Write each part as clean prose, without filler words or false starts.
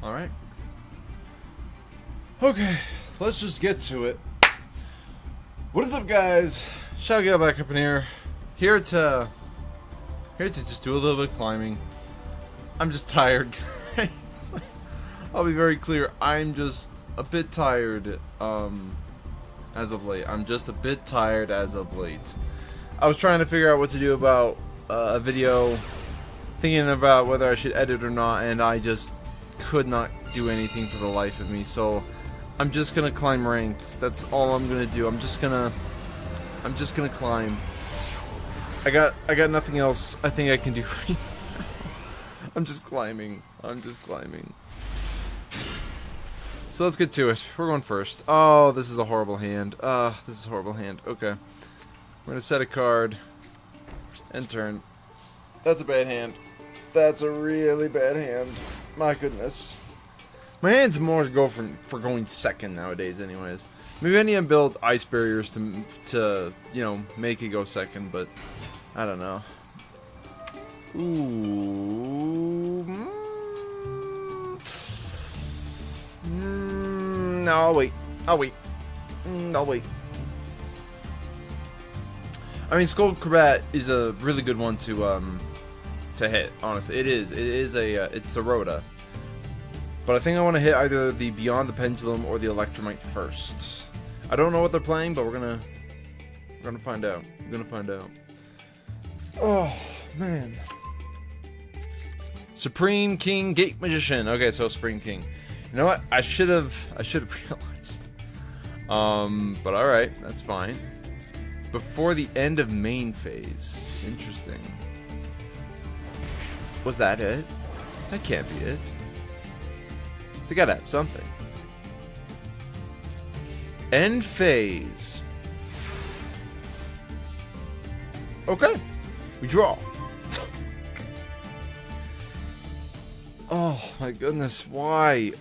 Alright. Okay, let's just get to it. What is up, guys? Yugioh back up in here. Here to just do a little bit of climbing. I'm just tired, guys. I'll be very clear. I'm just a bit tired as of late. I'm just a bit tired as of late. I was trying to figure out what to do about a video, thinking about whether I should edit or not, and I just could not do anything for the life of me. So I'm just gonna climb ranked. That's all I'm gonna do. I'm just gonna climb. I got nothing else I think I can do right now. I'm just climbing. So let's get to it. We're going first. Oh, this is a horrible hand. This is a horrible hand. Okay. We're gonna set a card and turn. That's a bad hand. That's a really bad hand. My goodness. My hand's more to go for going second nowadays anyways. Maybe I need to build ice barriers to you know, make it go second, but I don't know. Ooh. No, I'll wait. I'll wait. I mean, Skull Combat is a really good one to hit. Honestly, it is. It's a Rhoda. But I think I want to hit either the Beyond the Pendulum or the Electromite first. I don't know what they're playing, but we're gonna find out. We're gonna find out. Oh man. Supreme King Gate Magician. Okay, so Supreme King. You know what? I should have realized. But all right, that's fine. Before the end of main phase. Interesting. Was that it? That can't be it. They gotta have something. End phase. Okay. We draw. Oh my goodness. Why?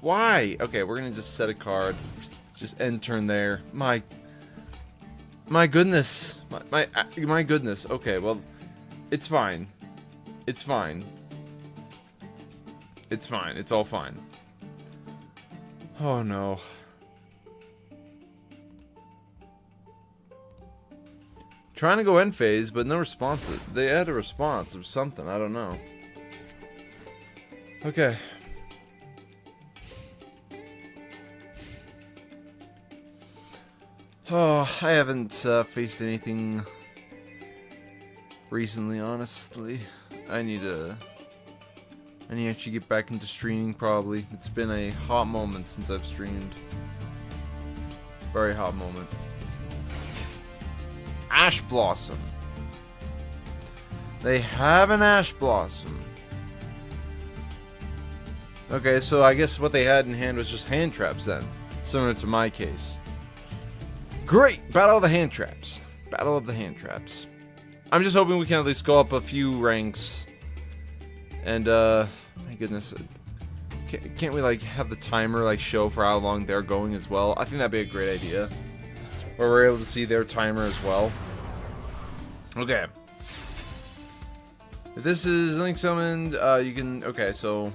Why? Okay, we're gonna just set a card. Just end turn there. My goodness. My goodness. Okay, well, it's fine. It's fine. It's fine. It's all fine. Oh no. Trying to go end phase, but no response. They had a response or something. I don't know. Okay. Oh, I haven't faced anything recently, honestly. I need to actually get back into streaming, probably. It's been a hot moment since I've streamed. Very hot moment. Ash Blossom. They have an Ash Blossom. Okay, so I guess what they had in hand was just hand traps then. Similar to my case. Great! Battle of the Hand Traps. Battle of the Hand Traps. I'm just hoping we can at least go up a few ranks. And, my goodness. Can't we, like, have the timer, like, show for how long they're going as well? I think that'd be a great idea. Where we're able to see their timer as well. Okay. If this is Link Summoned, you can... Okay, so...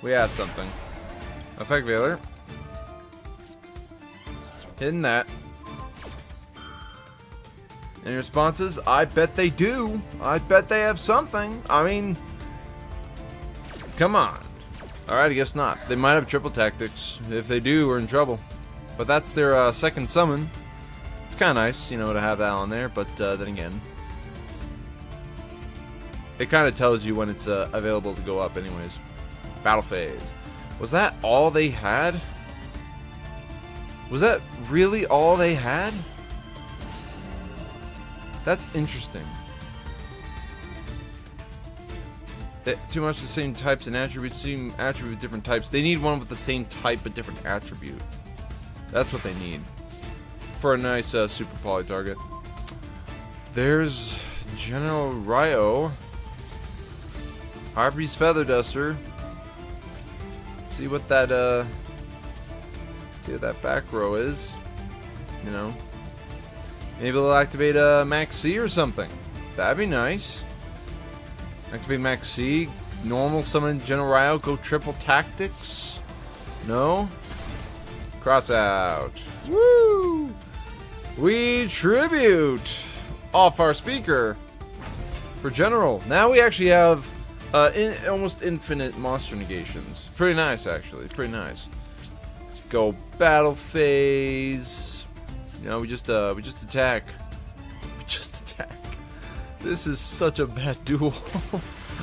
We have something. Effect Veiler. Hitting that. Any responses? I bet they do. I bet they have something. I mean... Come on. Alright, I guess not. They might have triple tactics. If they do, we're in trouble. But that's their second summon. It's kind of nice, you know, to have that on there. But then again... It kind of tells you when it's available to go up anyways. Battle phase. Was that all they had? Was that really all they had? That's interesting. Too much of the same types and attributes. Same attribute, different types. They need one with the same type but different attribute. That's what they need. For a nice super poly target. There's General Ryo. Arby's Feather Duster. See what that back row is. You know. Maybe they'll activate Max C or something. That'd be nice. Activate Max C. normal summon General Ryo, go triple tactics? No? Cross out. Woo! We tribute off our speaker for General. Now we actually have almost infinite monster negations. Pretty nice, actually. Pretty nice. Go battle phase. You know, we just attack. We just attack. This is such a bad duel.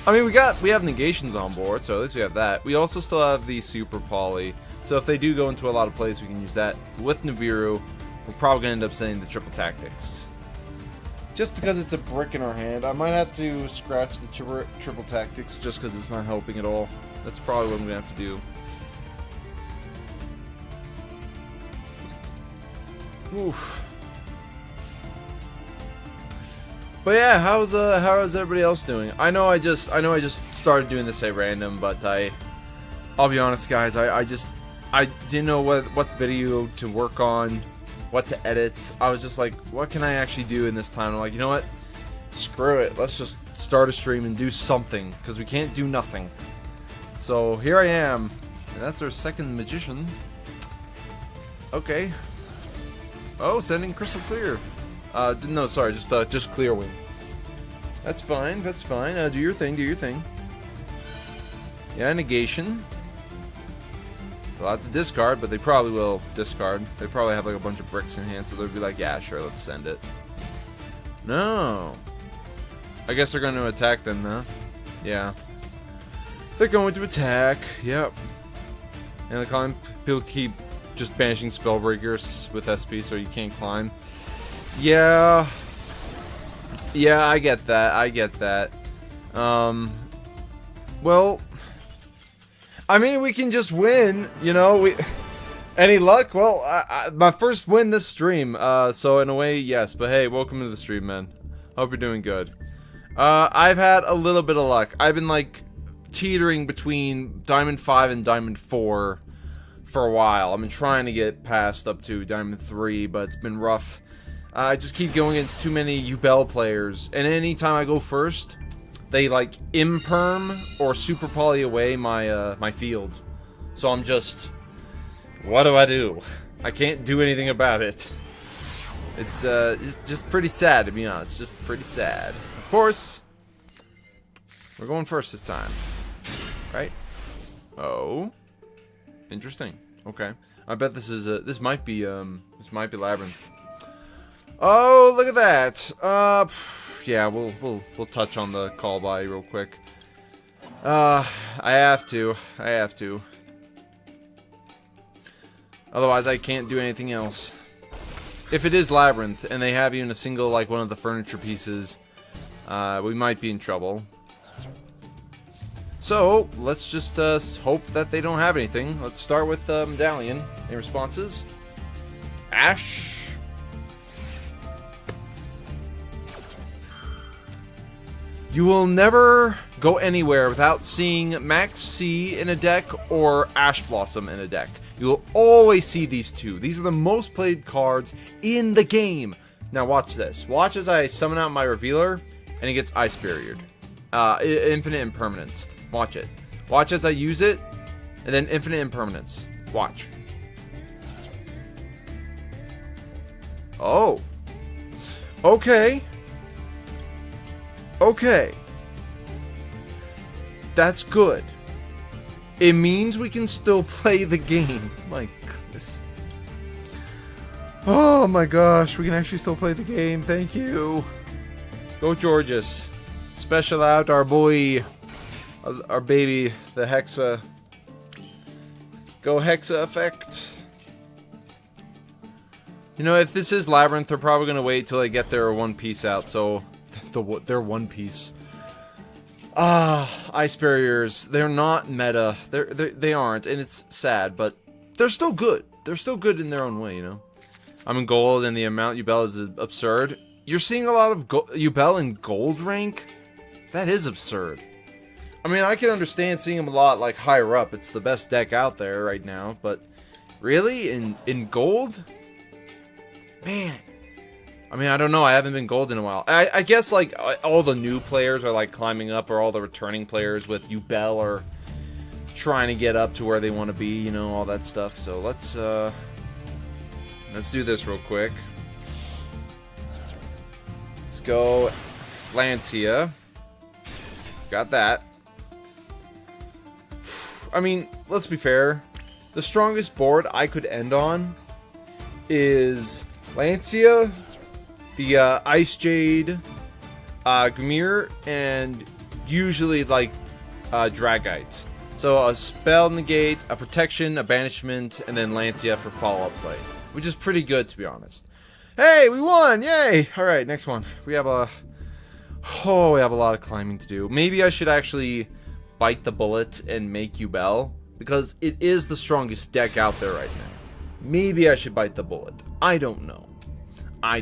I mean, we have negations on board, so at least we have that. We also still have the super poly. So if they do go into a lot of plays, we can use that. With Nibiru, we're probably gonna end up sending the triple tactics. Just because it's a brick in our hand, I might have to scratch the triple tactics just because it's not helping at all. That's probably what I'm gonna have to do. Oof. But yeah, how is everybody else doing? I know I just started doing this at random, but I'll be honest, guys. I didn't know what video to work on, what to edit. I was just like, what can I actually do in this time? I'm like, you know what? Screw it. Let's just start a stream and do something, because we can't do nothing. So here I am, and that's our second magician. Okay. Oh, sending crystal clear. No, sorry, just clear wing. That's fine. That's fine. Do your thing. Do your thing. Yeah, negation. They'll have to discard, but they probably will discard. They probably have like a bunch of bricks in hand, so they'll be like, yeah, sure, let's send it. No. I guess they're going to attack then, huh? Yeah. They're going to attack. Yep. And the climb, people keep just banishing spellbreakers with SP, so you can't climb. Yeah. Yeah, I get that. I get that. Well, I mean, we can just win, you know. Any luck? Well, my first win this stream. So in a way, yes. But hey, welcome to the stream, man. Hope you're doing good. I've had a little bit of luck. I've been like teetering between Diamond 5 and Diamond 4 for a while. I've been trying to get past up to Diamond 3, but it's been rough. I just keep going against too many Yubel players, and anytime I go first, they like imperm or super poly away my my field. So I'm just, what do I do? I can't do anything about it. It's just pretty sad, to be honest. Just pretty sad. Of course, we're going first this time, right? Oh, interesting. Okay, I bet this is this might be Labyrinth. Oh, look at that. Yeah, we'll touch on the call by real quick. I have to. Otherwise, I can't do anything else. If it is Labyrinth, and they have even a single, like, one of the furniture pieces, we might be in trouble. So, let's just hope that they don't have anything. Let's start with Medallion. Any responses? Ash. You will never go anywhere without seeing Max C in a deck or Ash Blossom in a deck. You will always see these two. These are the most played cards in the game. Now watch this. Watch as I summon out my Revealer and he gets Ice Barriered. Infinite Impermanence. Watch it. Watch as I use it and then Infinite Impermanence. Watch. Oh. Okay. Okay. That's good. It means we can still play the game. My goodness. Oh my gosh, we can actually still play the game. Thank you. Go Georges. Special out our boy, our baby, the Hexa. Go Hexa effect. You know, if this is Labyrinth, they're probably going to wait till they get their One Piece out, so... their One Piece. Ice Barriers. They're not meta. They aren't, and it's sad, but they're still good. They're still good in their own way, you know. I'm in gold, and the amount Yubel is absurd. You're seeing a lot of Yubel in gold rank? That is absurd. I mean, I can understand seeing him a lot, like, higher up. It's the best deck out there right now, but really? In gold? Man. I mean, I don't know. I haven't been gold in a while. I guess, like, all the new players are, like, climbing up, or all the returning players with Yugioh are trying to get up to where they want to be, you know, all that stuff. So let's do this real quick. Let's go Lancia. Got that. I mean, let's be fair. The strongest board I could end on is Lancia, the Ice Jade, Gmir, and usually like Dragites. So a spell negate, a protection, a banishment, and then Lancia for follow-up play, which is pretty good to be honest. Hey, we won! Yay! All right, next one. We have a lot of climbing to do. Maybe I should actually bite the bullet and make Yubel, because it is the strongest deck out there right now. Maybe I should bite the bullet. I don't know. I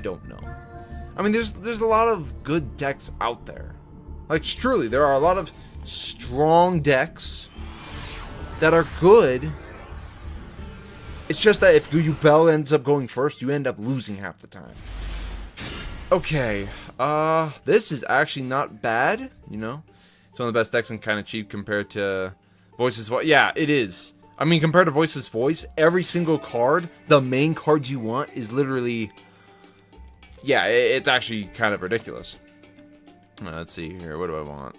mean, there's a lot of good decks out there. Like, truly, there are a lot of strong decks that are good. It's just that if Yubel ends up going first, you end up losing half the time. Okay, this is actually not bad, you know? It's one of the best decks and kind of cheap compared to Voice's Voice. Yeah, it is. I mean, compared to Voice's Voice, every single card, the main cards you want, is literally... Yeah, it's actually kind of ridiculous. Let's see here, what do I want?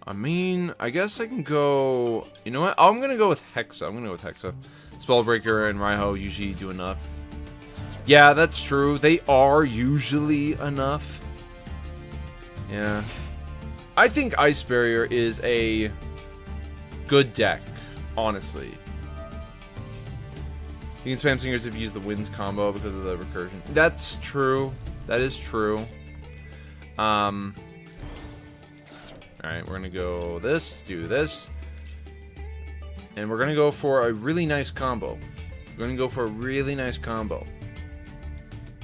I mean, I guess I can go... You know what? I'm gonna go with Hexa. Spellbreaker and Raiho usually do enough. Yeah, that's true. They are usually enough. Yeah. I think Ice Barrier is a good deck, honestly. You can spam Singers if you use the Winds combo because of the recursion. That's true. That is true. Alright, we're gonna go this, do this. And we're gonna go for a really nice combo.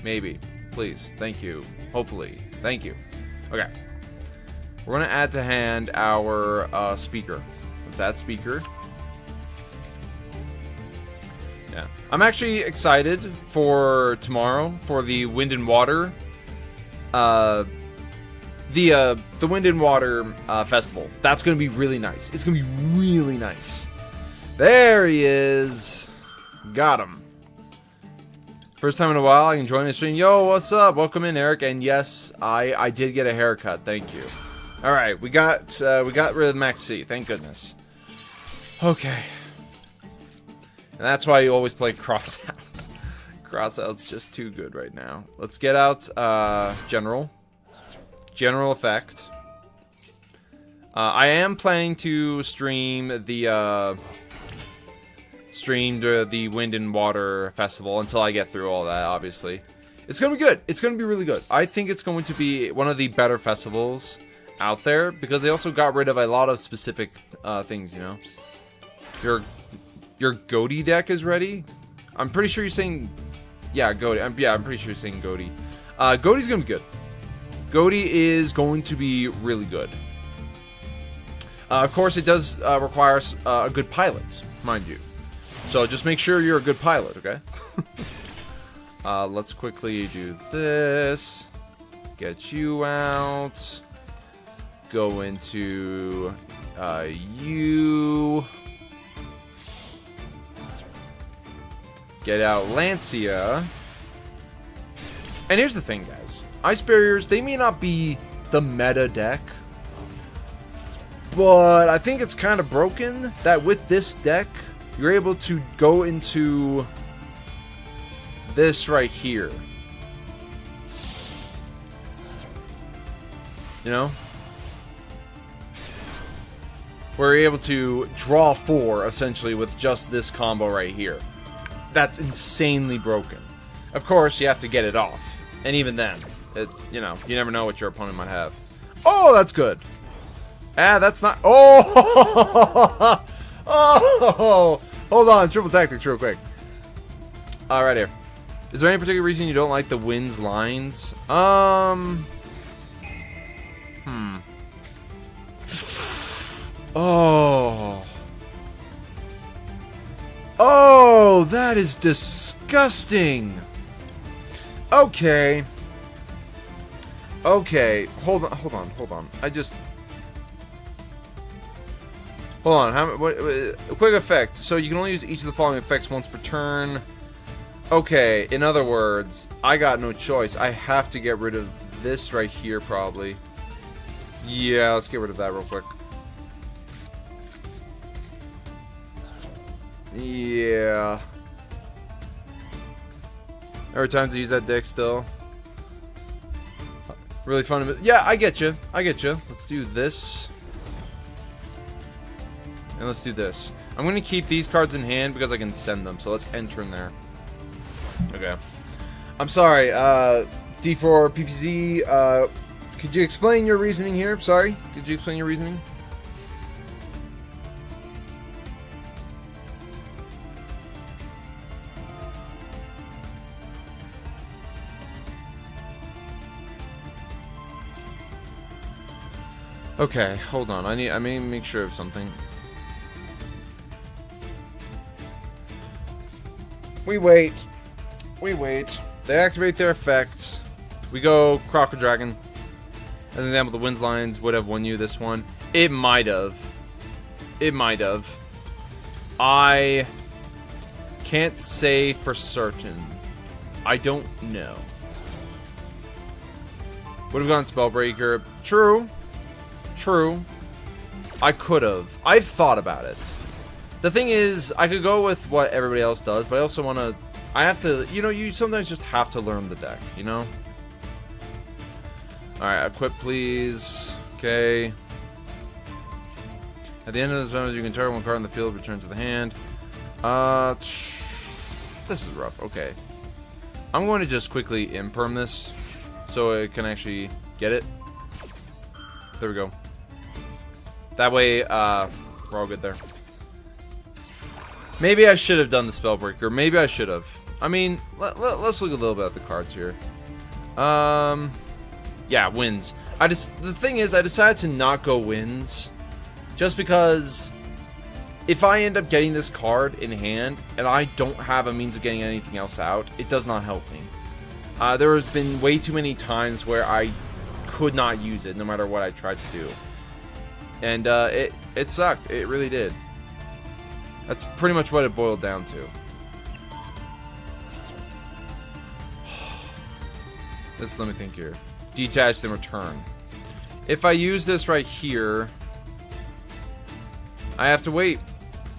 Maybe. Please. Thank you. Hopefully. Thank you. Okay. We're gonna add to hand our speaker. Let's add speaker. Yeah. I'm actually excited for tomorrow for the Wind and Water. The Wind and Water festival. That's gonna be really nice. It's gonna be really nice. There he is. Got him. First time in a while I can join the stream. Yo, what's up? Welcome in, Eric. And yes, I did get a haircut. Thank you. All right, we got rid of Max C. Thank goodness. Okay. And that's why you always play Crossout. Crossout's just too good right now. Let's get out General Effect. I am planning to stream the Wind and Water Festival until I get through all that, obviously. It's gonna be good. It's gonna be really good. I think it's going to be one of the better festivals out there, because they also got rid of a lot of specific things, you know. Your Goaty deck is ready? I'm pretty sure you're saying... Yeah, Goaty. Yeah, I'm pretty sure you're saying Goaty. Goaty's gonna be good. Goaty is going to be really good. Of course, it does require a good pilot, mind you. So just make sure you're a good pilot, okay? Let's quickly do this. Get you out. Go into you. Get out Lancia. And here's the thing, guys. Ice Barriers, they may not be the meta deck, but I think it's kind of broken that with this deck, you're able to go into this right here. You know? We're able to draw 4, essentially, with just this combo right here. That's insanely broken. Of course, you have to get it off. And even then, you know, you never know what your opponent might have. Oh, that's good. Ah, that's not... Oh! Oh! Hold on, triple tactics real quick. Right here. Is there any particular reason you don't like the Wind's lines? Oh. Oh, No, that is disgusting. Okay. Okay, hold on. Hold on. What, quick effect. So you can only use each of the following effects once per turn. Okay, in other words, I got no choice. I have to get rid of this right here, probably. Yeah, let's get rid of that real quick. Yeah. Every time to use that deck still. Really fun. Yeah, I get you. Let's do this. And let's do this. I'm going to keep these cards in hand because I can send them. So let's enter in there. Okay. I'm sorry. D4 PPZ. Could you explain your reasoning here? Sorry. Could you explain your reasoning? Okay, hold on. I may make sure of something. We wait. They activate their effects. We go Crocodile Dragon. As an example, the Winds Lines would have won you this one. It might have. I can't say for certain. I don't know. Would have gone Spellbreaker. True. I could have. I've thought about it. The thing is, I could go with what everybody else does, but I also want to... I have to... You know, you sometimes just have to learn the deck, you know? Alright, equip, please. Okay. At the end of this round, you can target one card on the field, return to the hand. This is rough. Okay. I'm going to just quickly imperm this, so I can actually get it. There we go. That way, we're all good there. Maybe I should have done the Spellbreaker. Maybe I should have. I mean, let's look a little bit at the cards here. Yeah, Winds. The thing is, I decided to not go Winds, just because if I end up getting this card in hand and I don't have a means of getting anything else out, it does not help me. There has been way too many times where I could not use it, no matter what I tried to do. And it sucked. It really did. That's pretty much what it boiled down to. Let me think here. Detach, then return. If I use this right here, I have to wait.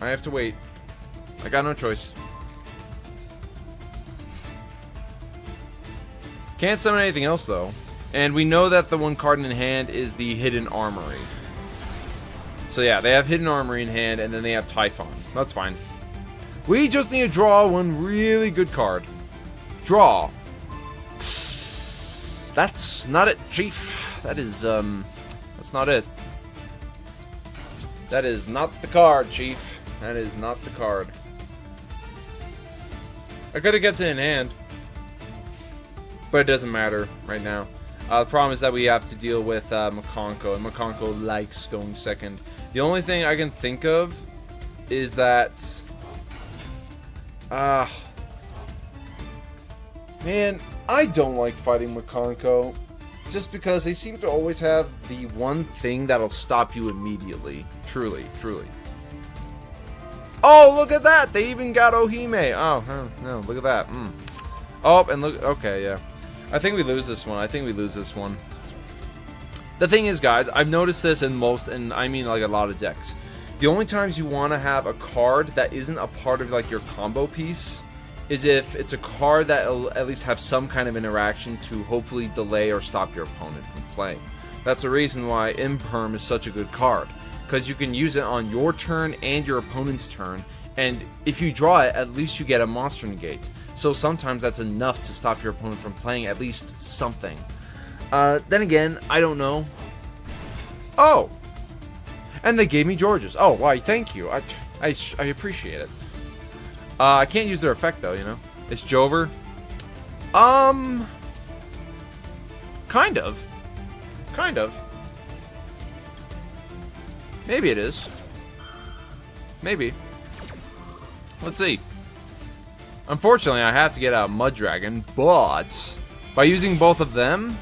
I got no choice. Can't summon anything else, though. And we know that the one card in hand is the Hidden Armory. So yeah, they have Hidden Armory in hand, and then they have Typhon. That's fine. We just need to draw one really good card. Draw. That's not it, Chief. That is, that's not it. That is not the card, Chief. That is not the card. I could have kept it in hand, but it doesn't matter right now. The problem is that we have to deal with Makonko, and Makonko likes going second. The only thing I can think of is that... man, I don't like fighting Makonko, just because they seem to always have the one thing that'll stop you immediately. Truly. Oh, look at that! They even got Ohime! Oh, no, look at that. Oh, and look... Okay, yeah. I think we lose this one. The thing is, guys, I've noticed this in most, and I mean like a lot of decks. The only times you want to have a card that isn't a part of like your combo piece is if it's a card that will at least have some kind of interaction to hopefully delay or stop your opponent from playing. That's the reason why Imperm is such a good card, because you can use it on your turn and your opponent's turn, and if you draw it, at least you get a monster negate. So sometimes that's enough to stop your opponent from playing at least something. Then again, I don't know. Oh! And they gave me George's. Oh, why, thank you. I appreciate it. I can't use their effect, though, you know? It's Jover. Kind of. Maybe it is. Maybe. Let's see. Unfortunately, I have to get out Mud Dragon, but by using both of them,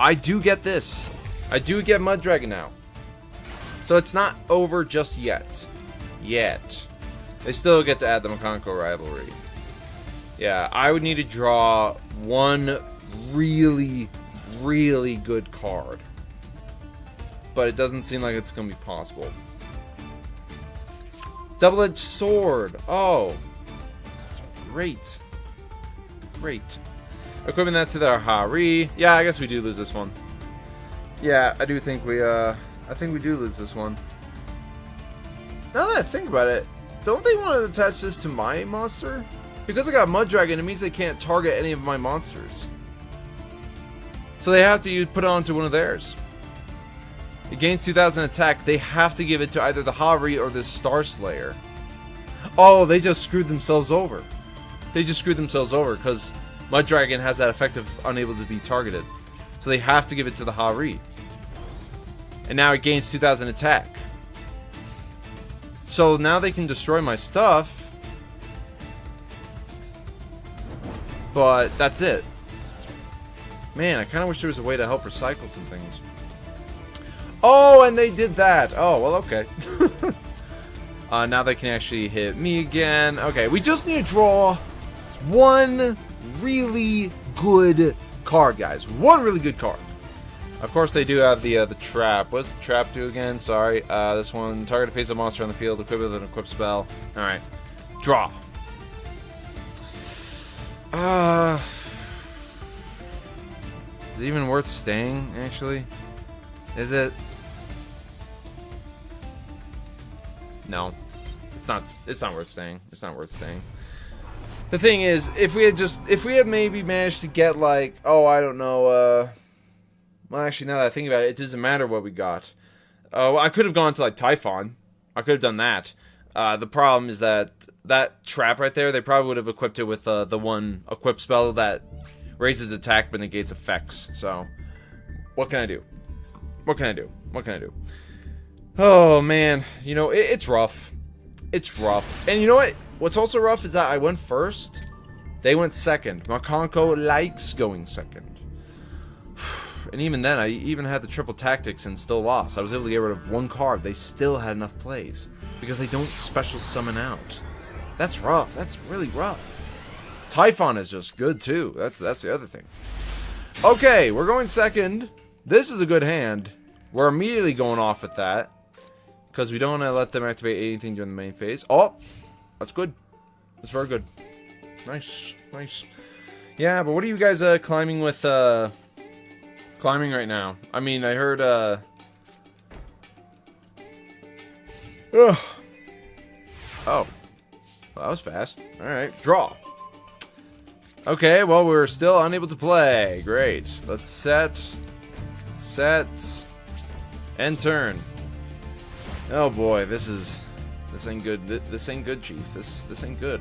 I do get this. I do get Mud Dragon now. So it's not over just yet. They still get to add the Makonko rivalry. Yeah, I would need to draw one really, really good card. But it doesn't seem like it's going to be possible. Double-edged sword. Oh. Great. Equipping that to the Hari. Yeah, I guess we do lose this one. Yeah, I do think we, I think we do lose this one. Now that I think about it, don't they want to attach this to my monster? Because I got Mud Dragon, it means they can't target any of my monsters. So they have to put it onto one of theirs. It gains 2,000 attack. They have to give it to either the Hari or the Star Slayer. Oh, they just screwed themselves over. Because Mud Dragon has that effect of unable to be targeted. So they have to give it to the Hari. And now it gains 2,000 attack. So now they can destroy my stuff. But that's it. Man, I kind of wish there was a way to help recycle some things. Oh, and they did that. Oh, well, okay. Now they can actually hit me again. Okay, we just need to draw one really good card, guys. One really good card. Of course, they do have the trap. What does the trap do again? Sorry. This one, target a face-up monster on the field, equipped with an equip spell. All right. Draw. Is it even worth staying, actually? Is it? No. It's not worth staying. It's not worth staying. The thing is, if we had maybe managed to get, like, oh, I don't know, well, actually, now that I think about it, it doesn't matter what we got. Well, I could have gone to, like, Typhon. I could have done that. The problem is that trap right there, they probably would have equipped it with the one equip spell that raises attack but negates effects. So, what can I do? What can I do? Oh, man. You know, it's rough. It's rough. And you know what? What's also rough is that I went first. They went second. Makonko likes going second. And even then, I even had the triple tactics and still lost. I was able to get rid of one card. They still had enough plays. Because they don't special summon out. That's rough. That's really rough. Typhon is just good, too. That's the other thing. Okay, we're going second. This is a good hand. We're immediately going off with that. Because we don't want to let them activate anything during the main phase. Oh! That's good. That's very good. Nice. Nice. Yeah, but what are you guys climbing with, climbing right now? I mean, I heard, ugh. Oh. Well, that was fast. Alright, draw. Okay, well, we're still unable to play. Great. Let's set, and turn. Oh boy, this ain't good. This ain't good, Chief. This ain't good.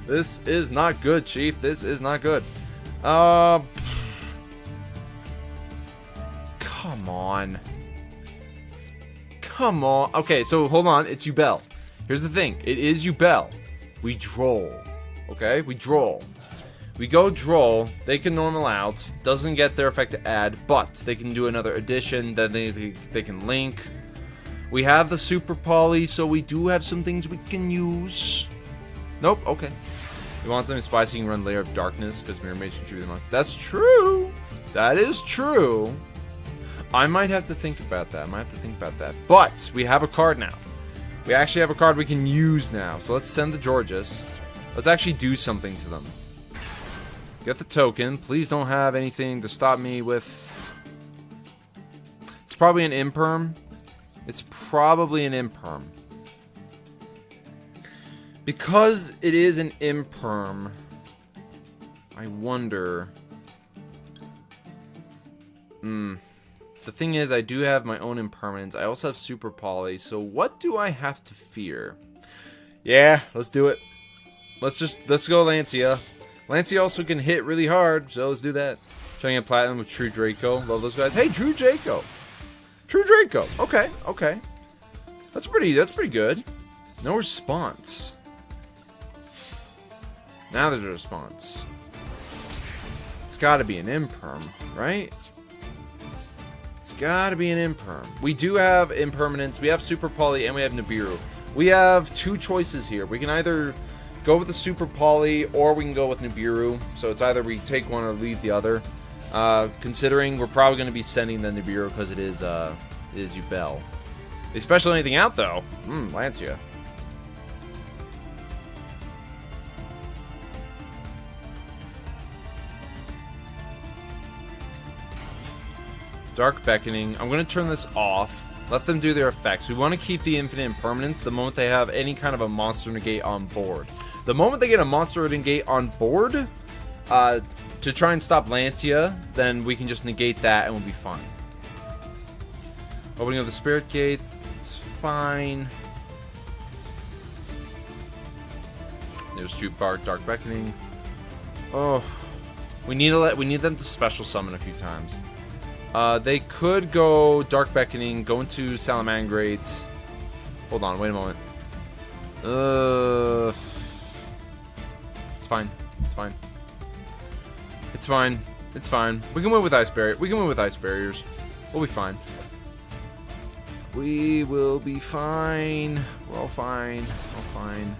This is not good, Chief. This is not good. Come on. Come on. Okay, so hold on. It's Yugioh. Here's the thing. It is Yugioh. We droll. Okay? We droll. We go droll. They can normal out. Doesn't get their effect to add, but they can do another addition. Then they can link. We have the super poly, so we do have some things we can use. Nope. Okay. You want something spicy? You can run Layer of Darkness because Mirror Mage contributes the most. That's true. That is true. I might have to think about that. But we have a card now. We actually have a card we can use now. So let's send the Georges. Let's actually do something to them. Get the token. Please don't have anything to stop me with. It's probably an imperm. Because it is an imperm, I wonder. The thing is, I do have my own impermanence. I also have super poly. So what do I have to fear? Yeah, let's do it. Let's go Lancia. Lancia also can hit really hard, so let's do that. Trying to get platinum with True Draco. Love those guys. Hey, True Draco. Okay. That's pretty good. No response. Now there's a response. It's got to be an imperm, right? It's got to be an imperm. We do have impermanence. We have Super Poly and we have Nibiru. We have two choices here. We can either go with the Super Poly or we can go with Nibiru. So it's either we take one or leave the other. Considering we're probably going to be sending the Nibiru because it is Yugioh. They special anything out though. Lancia. Dark Beckoning. I'm going to turn this off. Let them do their effects. We want to keep the infinite impermanence the moment they have any kind of a monster negate on board. The moment they get a monster negate on board, to try and stop Lancia, then we can just negate that and we'll be fine. Opening of the Spirit Gates. It's fine. There's Shoot Bark, Dark Beckoning. Oh, we need them to special summon a few times. They could go Dark Beckoning, go into Salamangrates. Hold on, wait a moment. It's fine. It's fine. It's fine. It's fine. We can win with Ice Barrier. We can win with Ice Barriers. We'll be fine. We will be fine. We're all fine. All fine.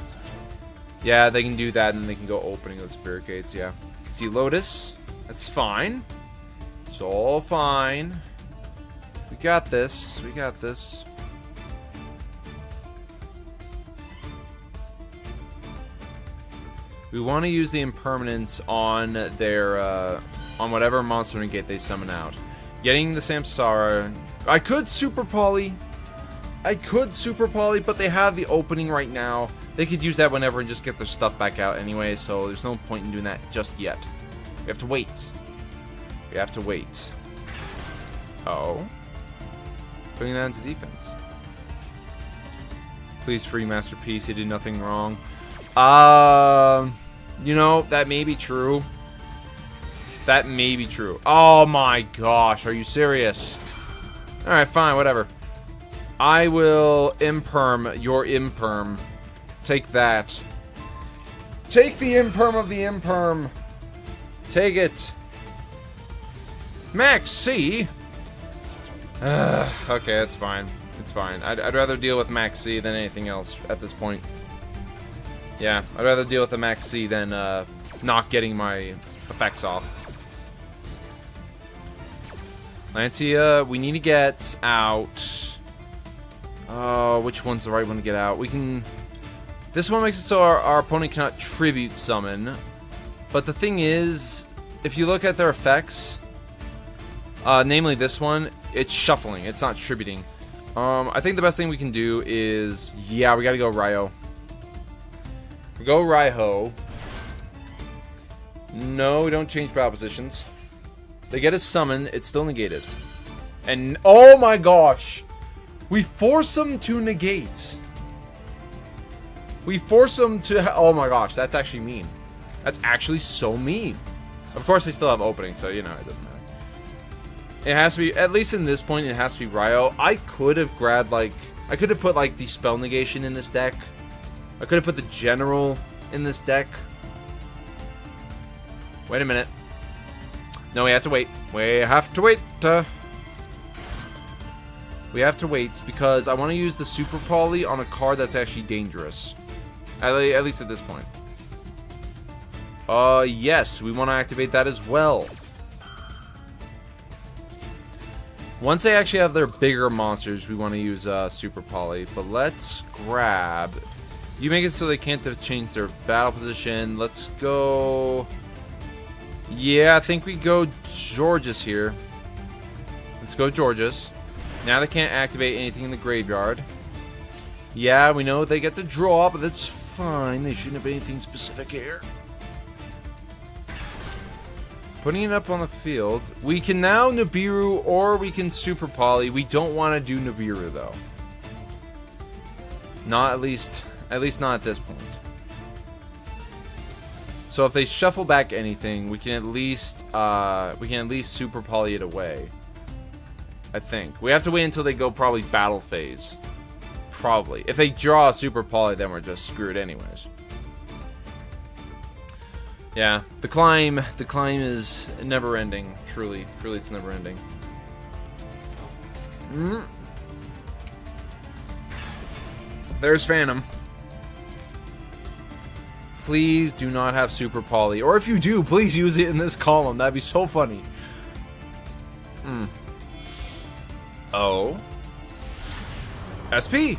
Yeah, they can do that, and then they can go opening of the Spirit Gates, yeah. D-Lotus. That's fine. It's all fine. We got this. We got this. We want to use the impermanence on their, on whatever monster negate they summon out. Getting the Samsara. I could Super Poly. But they have the opening right now. They could use that whenever and just get their stuff back out anyway, so there's no point in doing that just yet. We have to wait. We have to wait. Oh. Putting that into defense. Please free Masterpiece. He did nothing wrong. You know, that may be true. That may be true. Oh my gosh, are you serious? Alright, fine, whatever. I will imperm your imperm. Take that. Take the imperm of the imperm. Take it. Max C? Okay, that's fine. It's fine. I'd rather deal with Max C than anything else at this point. Yeah, I'd rather deal with the Max C than not getting my effects off. Lancia, we need to get out. Oh, which one's the right one to get out? We can... This one makes it so our opponent cannot tribute summon. But the thing is, if you look at their effects, namely this one, it's shuffling. It's not tributing. I think the best thing we can do is... Yeah, we gotta go Ryo. We go Raiho. No, we don't change battle positions. They get a summon, it's still negated. And oh my gosh! We force them to negate. We force them to... Oh my gosh, that's actually mean. That's actually so mean. Of course, they still have openings, so you know, it doesn't matter. It has to be, at least in this point, it has to be Ryo. I could have grabbed, like... I could have put, like, the spell negation in this deck. I could have put the general in this deck. Wait a minute. No, we have to wait. We have to wait. We have to wait because I want to use the Super Poly on a card that's actually dangerous. At least at this point. Yes, we want to activate that as well. Once they actually have their bigger monsters, we want to use Super Poly. But let's grab... You make it so they can't have changed their battle position. Let's go... Yeah, I think we go Georges here. Let's go Georges. Now they can't activate anything in the graveyard. Yeah, we know they get to draw, but that's fine. They shouldn't have anything specific here. Putting it up on the field. We can now Nibiru or we can Super Poly. We don't want to do Nibiru though. Not at least not at this point. So if they shuffle back anything, we can at least Super Poly it away. I think. We have to wait until they go probably battle phase. Probably. If they draw a Super Poly, then we're just screwed anyways. Yeah, the climb is never ending. Truly, it's never ending. There's Phantom. Please do not have Super Poly. Or if you do, please use it in this column. That'd be so funny. Oh. SP.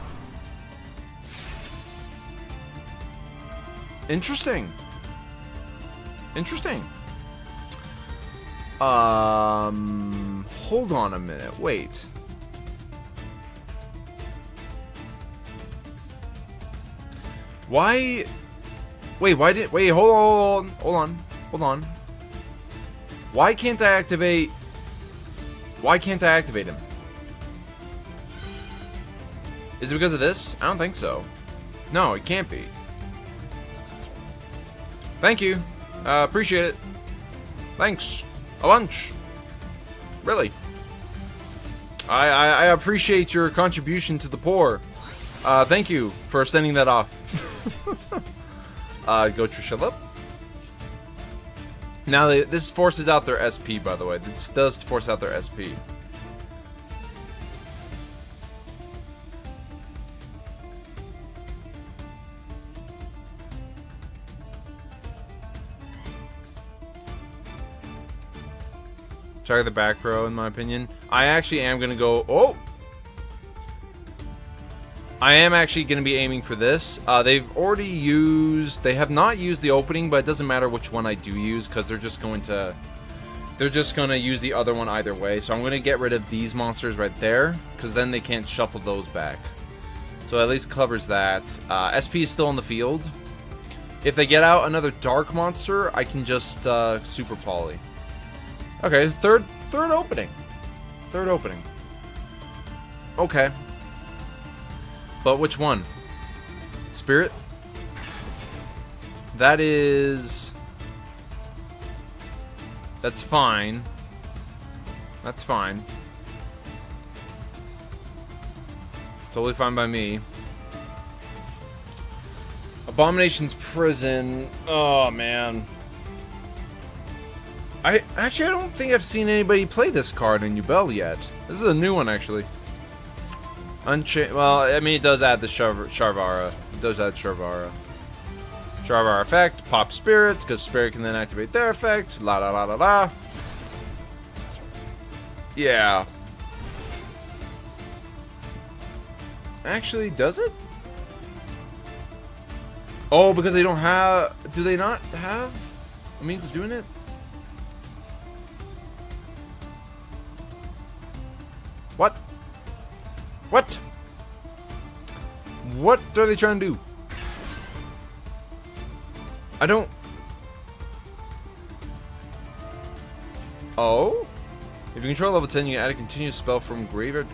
Interesting. Hold on a minute. Wait. Why? Wait, hold on. Why can't I activate him? Is it because of this? I don't think so. No, it can't be. Thank you. Appreciate it. Thanks. A bunch. Really. I appreciate your contribution to the poor. Thank you for sending that off. Go Trisha up. Now this forces out their SP, by the way. This does force out their SP. Check the back row, in my opinion. I actually am gonna go. Oh, I am actually gonna be aiming for this. They've already used. They have not used the opening, but it doesn't matter which one I do use because they're just gonna use the other one either way. So I'm gonna get rid of these monsters right there because then they can't shuffle those back. So at least covers that. SP is still in the field. If they get out another dark monster, I can just Super Poly. Okay, third opening. Okay. But which one? Spirit? That's fine. That's fine. It's totally fine by me. Abomination's Prison. Oh, man. I don't think I've seen anybody play this card in Duel yet. This is a new one, actually. Well, I mean, it does add the Sharvara. It does add Sharvara. Sharvara effect, pop spirits, because spirit can then activate their effect. La la la la la. Yeah. Actually, does it? Oh, because they don't have... Do they not have a means of doing it? What? What? What are they trying to do? I don't... Oh? If you control level 10, you can add a continuous spell from graveyard.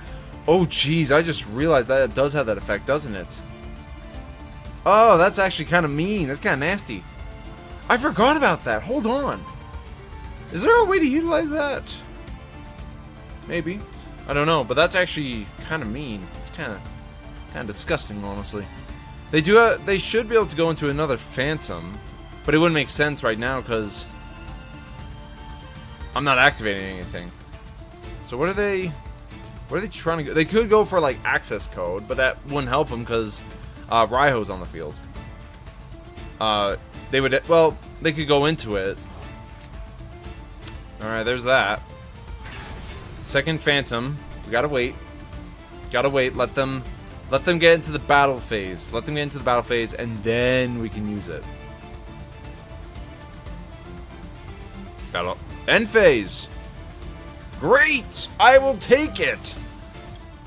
Oh, jeez, I just realized that it does have that effect, doesn't it? Oh, that's actually kind of mean. That's kind of nasty. I forgot about that. Hold on. Is there a way to utilize that? Maybe. I don't know, but that's actually kind of mean. It's kind of disgusting, honestly. They should be able to go into another Phantom, but it wouldn't make sense right now because I'm not activating anything. So what are they trying to go? They could go for like access code, but that wouldn't help them because Raiho's on the field. They could go into it. All right, there's that. Second Phantom. We gotta wait. Let them get into the battle phase. And then we can use it. Battle end phase. Great. I will take it.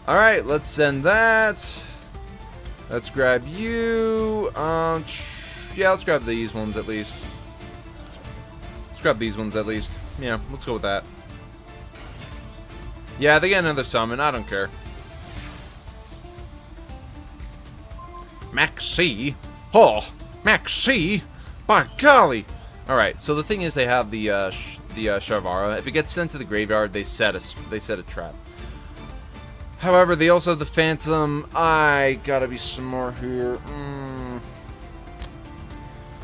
All right. Let's send that. Let's grab you. Yeah. Let's grab these ones at least. Yeah. Let's go with that. Yeah, they get another summon. I don't care. Max C. Oh, Max C. By golly. All right. So the thing is, they have the Sharvara. If it gets sent to the graveyard, they set a trap. However, they also have the Phantom. I gotta be some more here.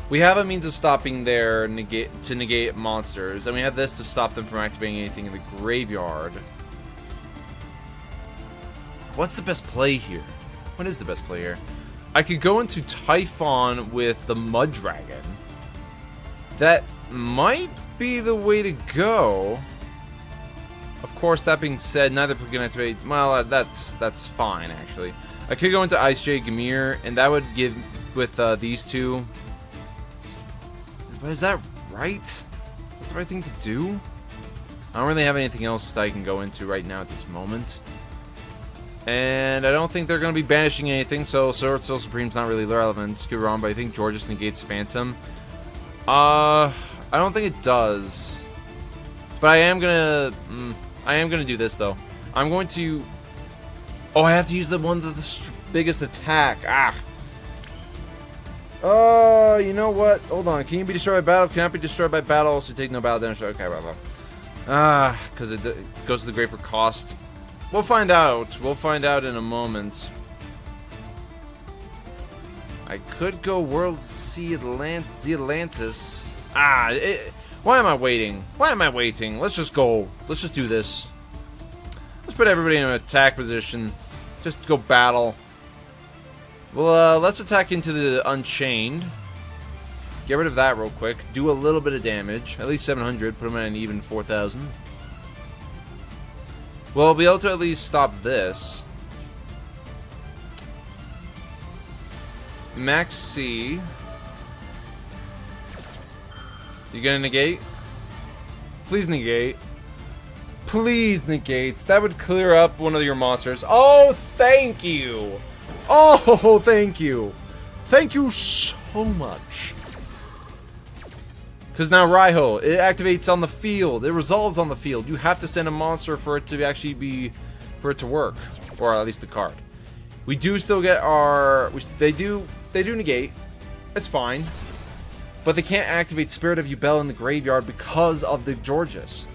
We have a means of stopping their negate monsters, and we have this to stop them from activating anything in the graveyard. What's the best play here? What is the best play here? I could go into Typhon with the Mud Dragon. That might be the way to go. Of course, that being said, neither play can activate. Well, that's fine actually. I could go into Ice J Gamir, and that would give with these two. But is that right? Is that the right thing to do? I don't really have anything else that I can go into right now at this moment. And I don't think they're going to be banishing anything, so Sword Soul Supreme's not really relevant. Could be wrong, but I think Georges negates Phantom. I don't think it does. But I am gonna do this though. I'm going to. Oh, I have to use the one with the biggest attack. Ah. Oh, you know what? Hold on. Can you be destroyed by battle? Cannot be destroyed by battle. Also take no battle damage. Okay, well. Because it goes to the grave for cost. We'll find out. We'll find out in a moment. I could go World Sea Atlantis. Why am I waiting? Why am I waiting? Let's just go. Let's just do this. Let's put everybody in an attack position. Just go battle. Well, let's attack into the Unchained. Get rid of that real quick. Do a little bit of damage. At least 700. Put them at an even 4,000. We'll be able to at least stop this. Max C. You gonna negate? Please negate. Please negate. That would clear up one of your monsters. Oh, thank you. Oh, thank you. Thank you so much. Because now Raiho, it activates on the field. It resolves on the field. You have to send a monster for it to actually be, for it to work, or at least the card. We do still get our. They do negate. It's fine, but they can't activate Spirit of Yubel in the graveyard because of the Georges.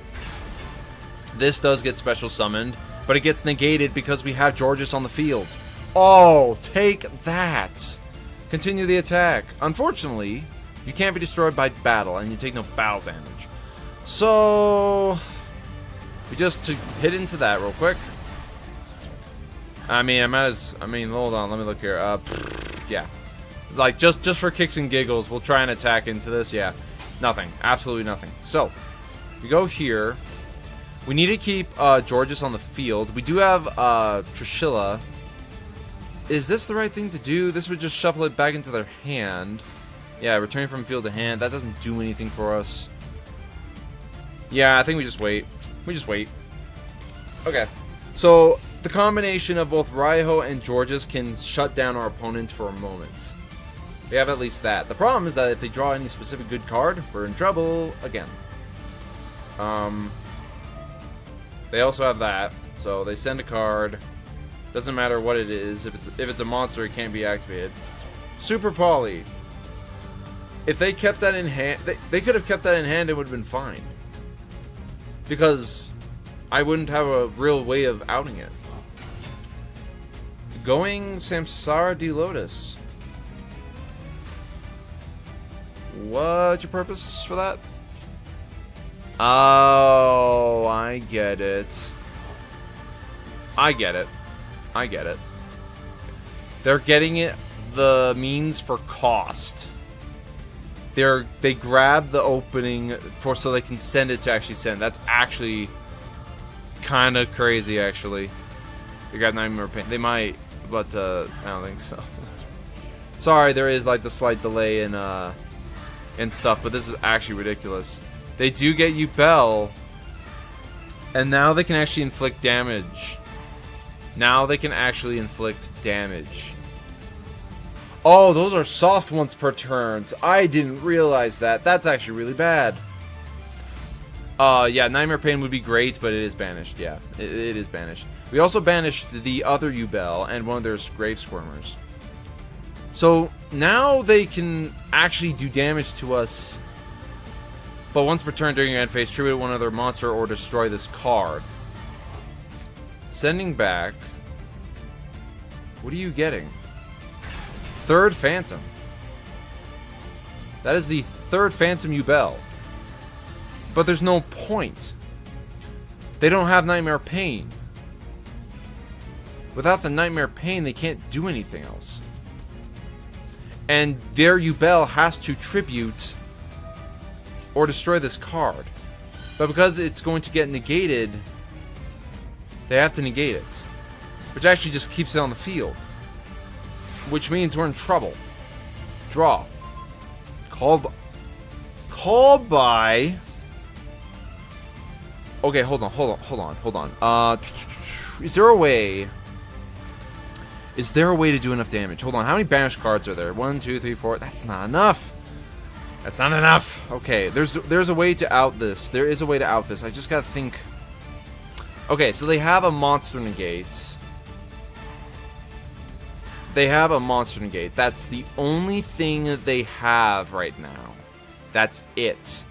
This does get special summoned, but it gets negated because we have Georges on the field. Oh, take that! Continue the attack. Unfortunately, you can't be destroyed by battle, and you take no battle damage. So we just hit into that real quick. I mean, hold on, let me look here. Yeah, like just for kicks and giggles, we'll try and attack into this. Yeah, nothing, absolutely nothing. So we go here. We need to keep Georges on the field. We do have Trishilla. Is this the right thing to do? This would just shuffle it back into their hand. Yeah, returning from field to hand. That doesn't do anything for us. Yeah, I think we just wait. We just wait. Okay. So the combination of both Raiho and Georges can shut down our opponent for a moment. They have at least that. The problem is that if they draw any specific good card, we're in trouble again. They also have that. So they send a card. Doesn't matter what it is. If it's a monster, it can't be activated. Super Poly. If they kept that in hand, they could have kept that in hand. It would have been fine. Because I wouldn't have a real way of outing it. Going Samsara D Lotus. What's your purpose for that? Oh, I get it. I get it. I get it. They're getting it the means for cost. They grab the opening for so they can send it to actually send. That's actually kind of crazy, actually. They grab Nightmare Pain. They might, but I don't think so. Sorry, there is like the slight delay in stuff, but this is actually ridiculous. They do get Yubel, and now they can actually inflict damage. Now they can actually inflict damage. Oh, those are soft ones per turns. I didn't realize that. That's actually really bad. Yeah, Nightmare Pain would be great, but it is banished. Yeah, it is banished. We also banished the other Yubel and one of their Grave Squirmers. So now they can actually do damage to us, but once per turn during your end phase, tribute one other monster or destroy this card. Sending back. What are you getting? Third Phantom. That is the third Phantom Yubel. But there's no point. They don't have Nightmare Pain. Without the Nightmare Pain, they can't do anything else. And their Yubel has to tribute or destroy this card. But because it's going to get negated, they have to negate it. Which actually just keeps it on the field. Which means we're in trouble. Draw. Called by... Okay, hold on. Is there a way... Is there a way to do enough damage? Hold on, how many banished cards are there? 1, 2, 3, 4. That's not enough. That's not enough. Okay, there's a way to out this. There is a way to out this. I just gotta think. Okay, so they have a monster negate. They have a monster negate. That's the only thing that they have right now. That's it.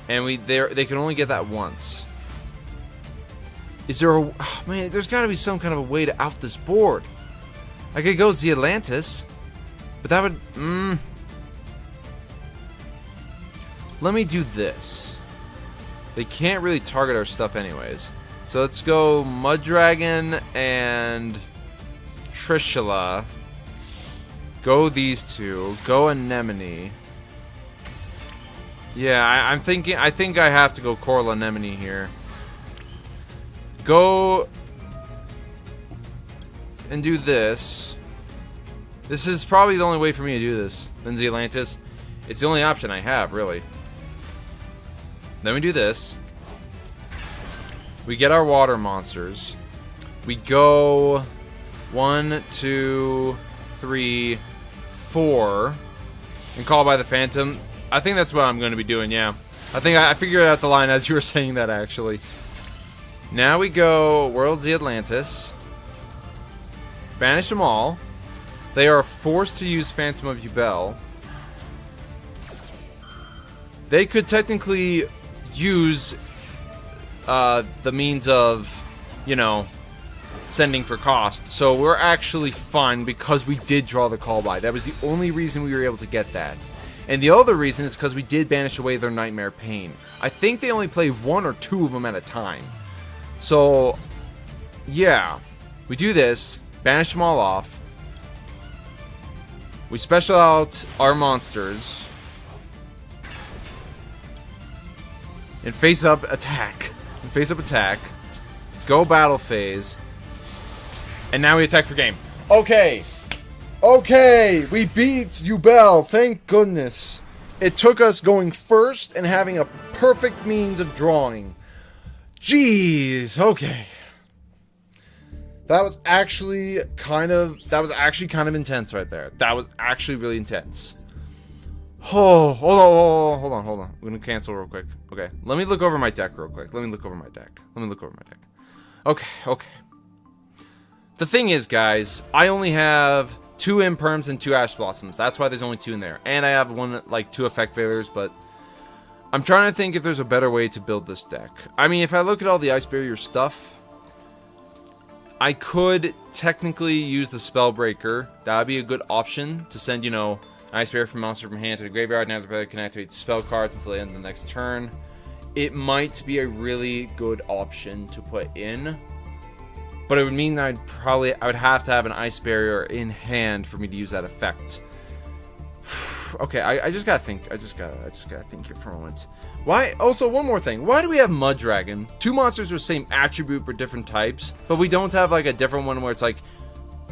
And they can only get that once. Is there a... Oh, man, there's gotta be some kind of a way to out this board. I could go the Atlantis, but that would... Let me do this. They can't really target our stuff anyways. So let's go Mud Dragon and Trishula. Go these two. Go Anemone. Yeah, I think I have to go Coral Anemone here. Go and do this. This is probably the only way for me to do this. Then the Atlantis. It's the only option I have, really. Then we do this. We get our water monsters. We go 1, 2, 3, 4, and call by the Phantom. I think that's what I'm going to be doing, yeah. I think I figured out the line as you were saying that, actually. Now we go World Z Atlantis. Banish them all. They are forced to use Phantom of Yubel. They could technically use the means of, you know, sending for cost. So we're actually fine because we did draw the call by. That was the only reason we were able to get that. And the other reason is because we did banish away their Nightmare Pain. I think they only play 1 or 2 of them at a time. So, yeah. We do this. Banish them all off. We special out our monsters. And face up attack. And face up attack. Go battle phase. And now we attack for game. Okay. Okay. We beat Yubel. Thank goodness. It took us going first and having a perfect means of drawing. Jeez. Okay. That was actually kind of intense right there. That was actually really intense. Oh, hold on. I'm gonna cancel real quick. Okay, let me look over my deck real quick. Okay. The thing is, guys, I only have 2 Imperms and 2 Ash Blossoms. That's why there's only 2 in there. And I have 2 effect failures, but I'm trying to think if there's a better way to build this deck. I mean, if I look at all the Ice Barrier stuff, I could technically use the Spellbreaker. That would be a good option to send, you know, an Ice Barrier from monster from hand to the graveyard, and have the player can activate spell cards until the end of the next turn. It might be a really good option to put in, but it would mean that I would have to have an Ice Barrier in hand for me to use that effect. Okay, I just gotta think. I just gotta think here for a moment. Why? Also, one more thing. Why do we have Mud Dragon? 2 monsters with the same attribute but different types, but we don't have like a different one where it's like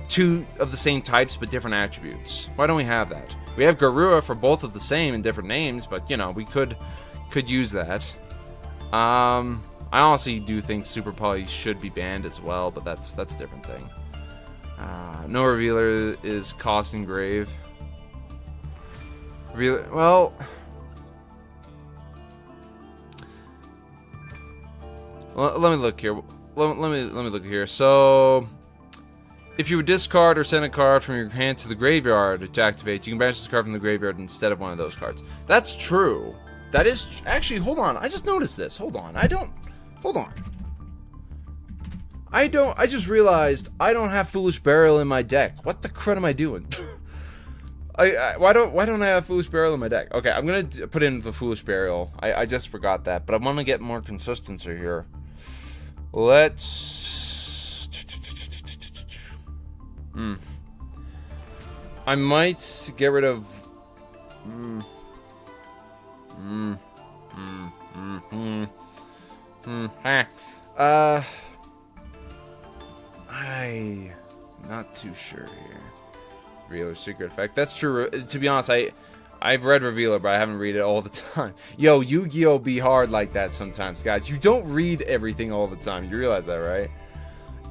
2 of the same types but different attributes. Why don't we have that? We have Garua for both of the same and different names, but you know, we could use that. I honestly do think Super Poly should be banned as well, but that's a different thing. No Revealer is Cost and Grave. Well, let me look here. Let me look here. So, if you would discard or send a card from your hand to the graveyard to activate, you can banish this card from the graveyard instead of one of those cards. That's true. That is actually. Hold on. I just noticed this. Hold on. I just realized I don't have Foolish Burial in my deck. What the crud am I doing? Why don't I have Foolish Burial in my deck? Okay, I'm gonna put in the Foolish Burial. I just forgot that, but I want to get more consistency here. Let's. I might get rid of. I'm not too sure here. Revealer Secret Effect. That's true. To be honest, I've read Revealer, but I haven't read it all the time. Yo, Yu-Gi-Oh! Be hard like that sometimes, guys. You don't read everything all the time. You realize that, right?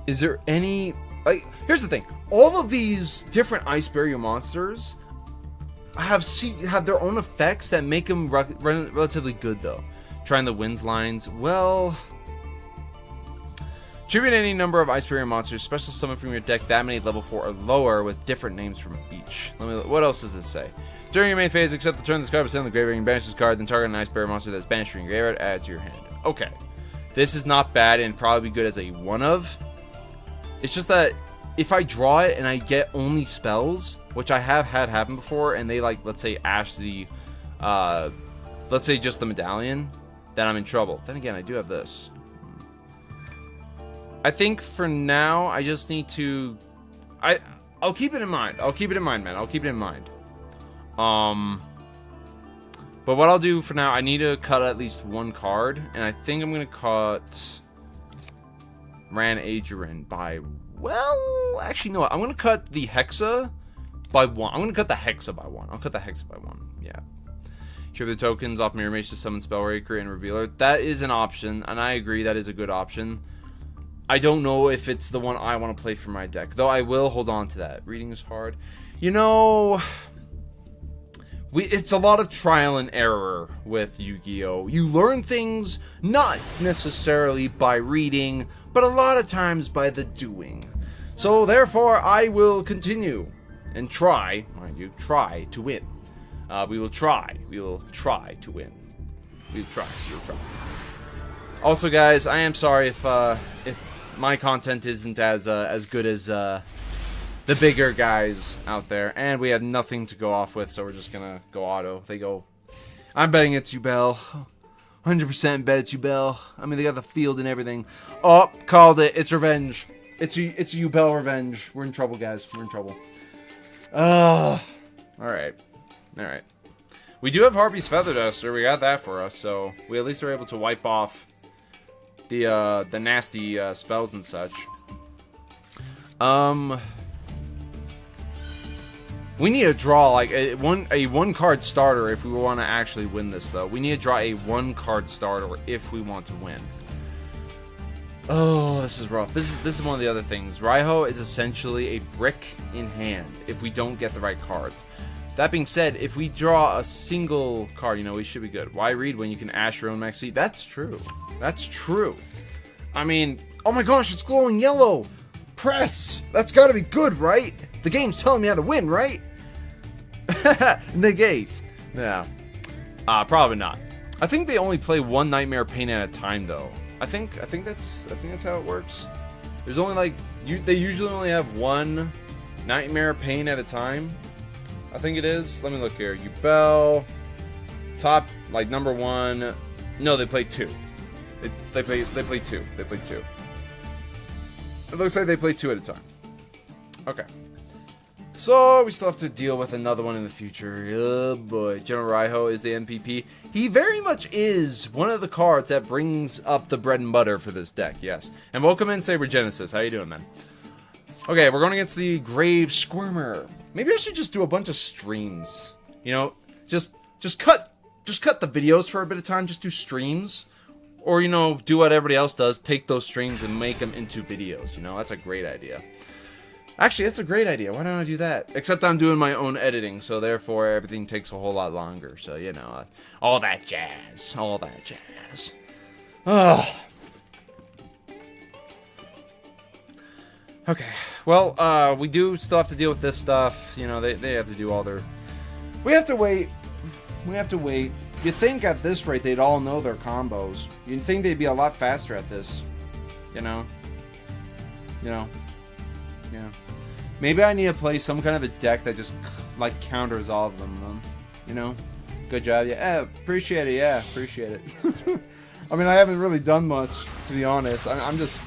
Is there any... Like, here's the thing. All of these different Ice Barrier monsters have their own effects that make them relatively good, though. Trying the Winds lines. Well... Tribute any number of Ice Barrier monsters, special summon from your deck that many level 4 or lower with different names from each. What else does it say? During your main phase, accept the turn of this card by sending the graveyard and banish this card, then target an Ice Barrier monster that's banished from your graveyard, add it to your hand. Okay. This is not bad and probably good as a one-of. It's just that if I draw it and I get only spells, which I have had happen before, and they, like, let's say, ash the, let's say just the medallion, then I'm in trouble. Then again, I do have this. I think for now, I just need to... I'll keep it in mind. I'll keep it in mind, man. I'll keep it in mind. But what I'll do for now, I need to cut at least one card. And I think I'm going to cut... Ran Adrian by... Well, actually, no. I'm going to cut the Hexa by 1. I'm going to cut the Hexa by 1. I'll cut the Hexa by 1. Yeah. Tribute the tokens off Mirror Mage to summon Spellbreaker and Revealer. That is an option. And I agree that is a good option. I don't know if it's the one I want to play for my deck, though I will hold on to that. Reading is hard. You know, it's a lot of trial and error with Yu-Gi-Oh! You learn things not necessarily by reading, but a lot of times by the doing. So therefore, I will continue and try, mind you, try to win. We will try to win. We'll try. Also, guys, I am sorry if my content isn't as good as the bigger guys out there, and we had nothing to go off with, so we're just gonna go auto. They go, I'm betting it's Yubel. 100% bet it's Yubel. I mean, they got the field and everything. Oh, called it. It's revenge. It's Yubel revenge. We're in trouble, guys. We're in trouble. All right. We do have Harpy's Feather Duster. We got that for us, so we at least are able to wipe off the nasty spells and such. We need to draw like a one card starter if we want to actually win this, though. We need to draw a 1-card starter if we want to win. Oh, this is rough. This is one of the other things. Raiho is essentially a brick in hand if we don't get the right cards. That being said, if we draw a single card, you know, we should be good. Why read when you can ash your own Maxi? That's true. That's true. I mean, oh my gosh, it's glowing yellow. Press. That's got to be good, right? The game's telling me how to win, right? Negate. Yeah. Probably not. I think they only play one Nightmare Pain at a time, though. I think that's how it works. There's only like they usually only have one Nightmare Pain at a time. I think it is. Let me look here. Yubel, top, like, number 1. No, they play 2. They play 2. They play 2. It looks like they play 2 at a time. Okay. So, we still have to deal with another one in the future. Oh, boy. General Raiho is the MVP. He very much is one of the cards that brings up the bread and butter for this deck, yes. And welcome in, Saber Genesis. How you doing, man? Okay, we're going against the Grave Squirmer. Maybe I should just do a bunch of streams. You know, just cut the videos for a bit of time. Just do streams, or you know, do what everybody else does. Take those streams and make them into videos. You know, that's a great idea. Actually, that's a great idea. Why don't I do that? Except I'm doing my own editing, so therefore everything takes a whole lot longer. So you know, all that jazz, all that jazz. Oh. Okay, well, we do still have to deal with this stuff. You know, they have to do all their... We have to wait. We have to wait. You'd think at this rate they'd all know their combos. You'd think they'd be a lot faster at this. You know? Yeah. Maybe I need to play some kind of a deck that just like counters all of them. You know, good job. Yeah, appreciate it. Yeah, appreciate it. I mean, I haven't really done much, to be honest. I'm just.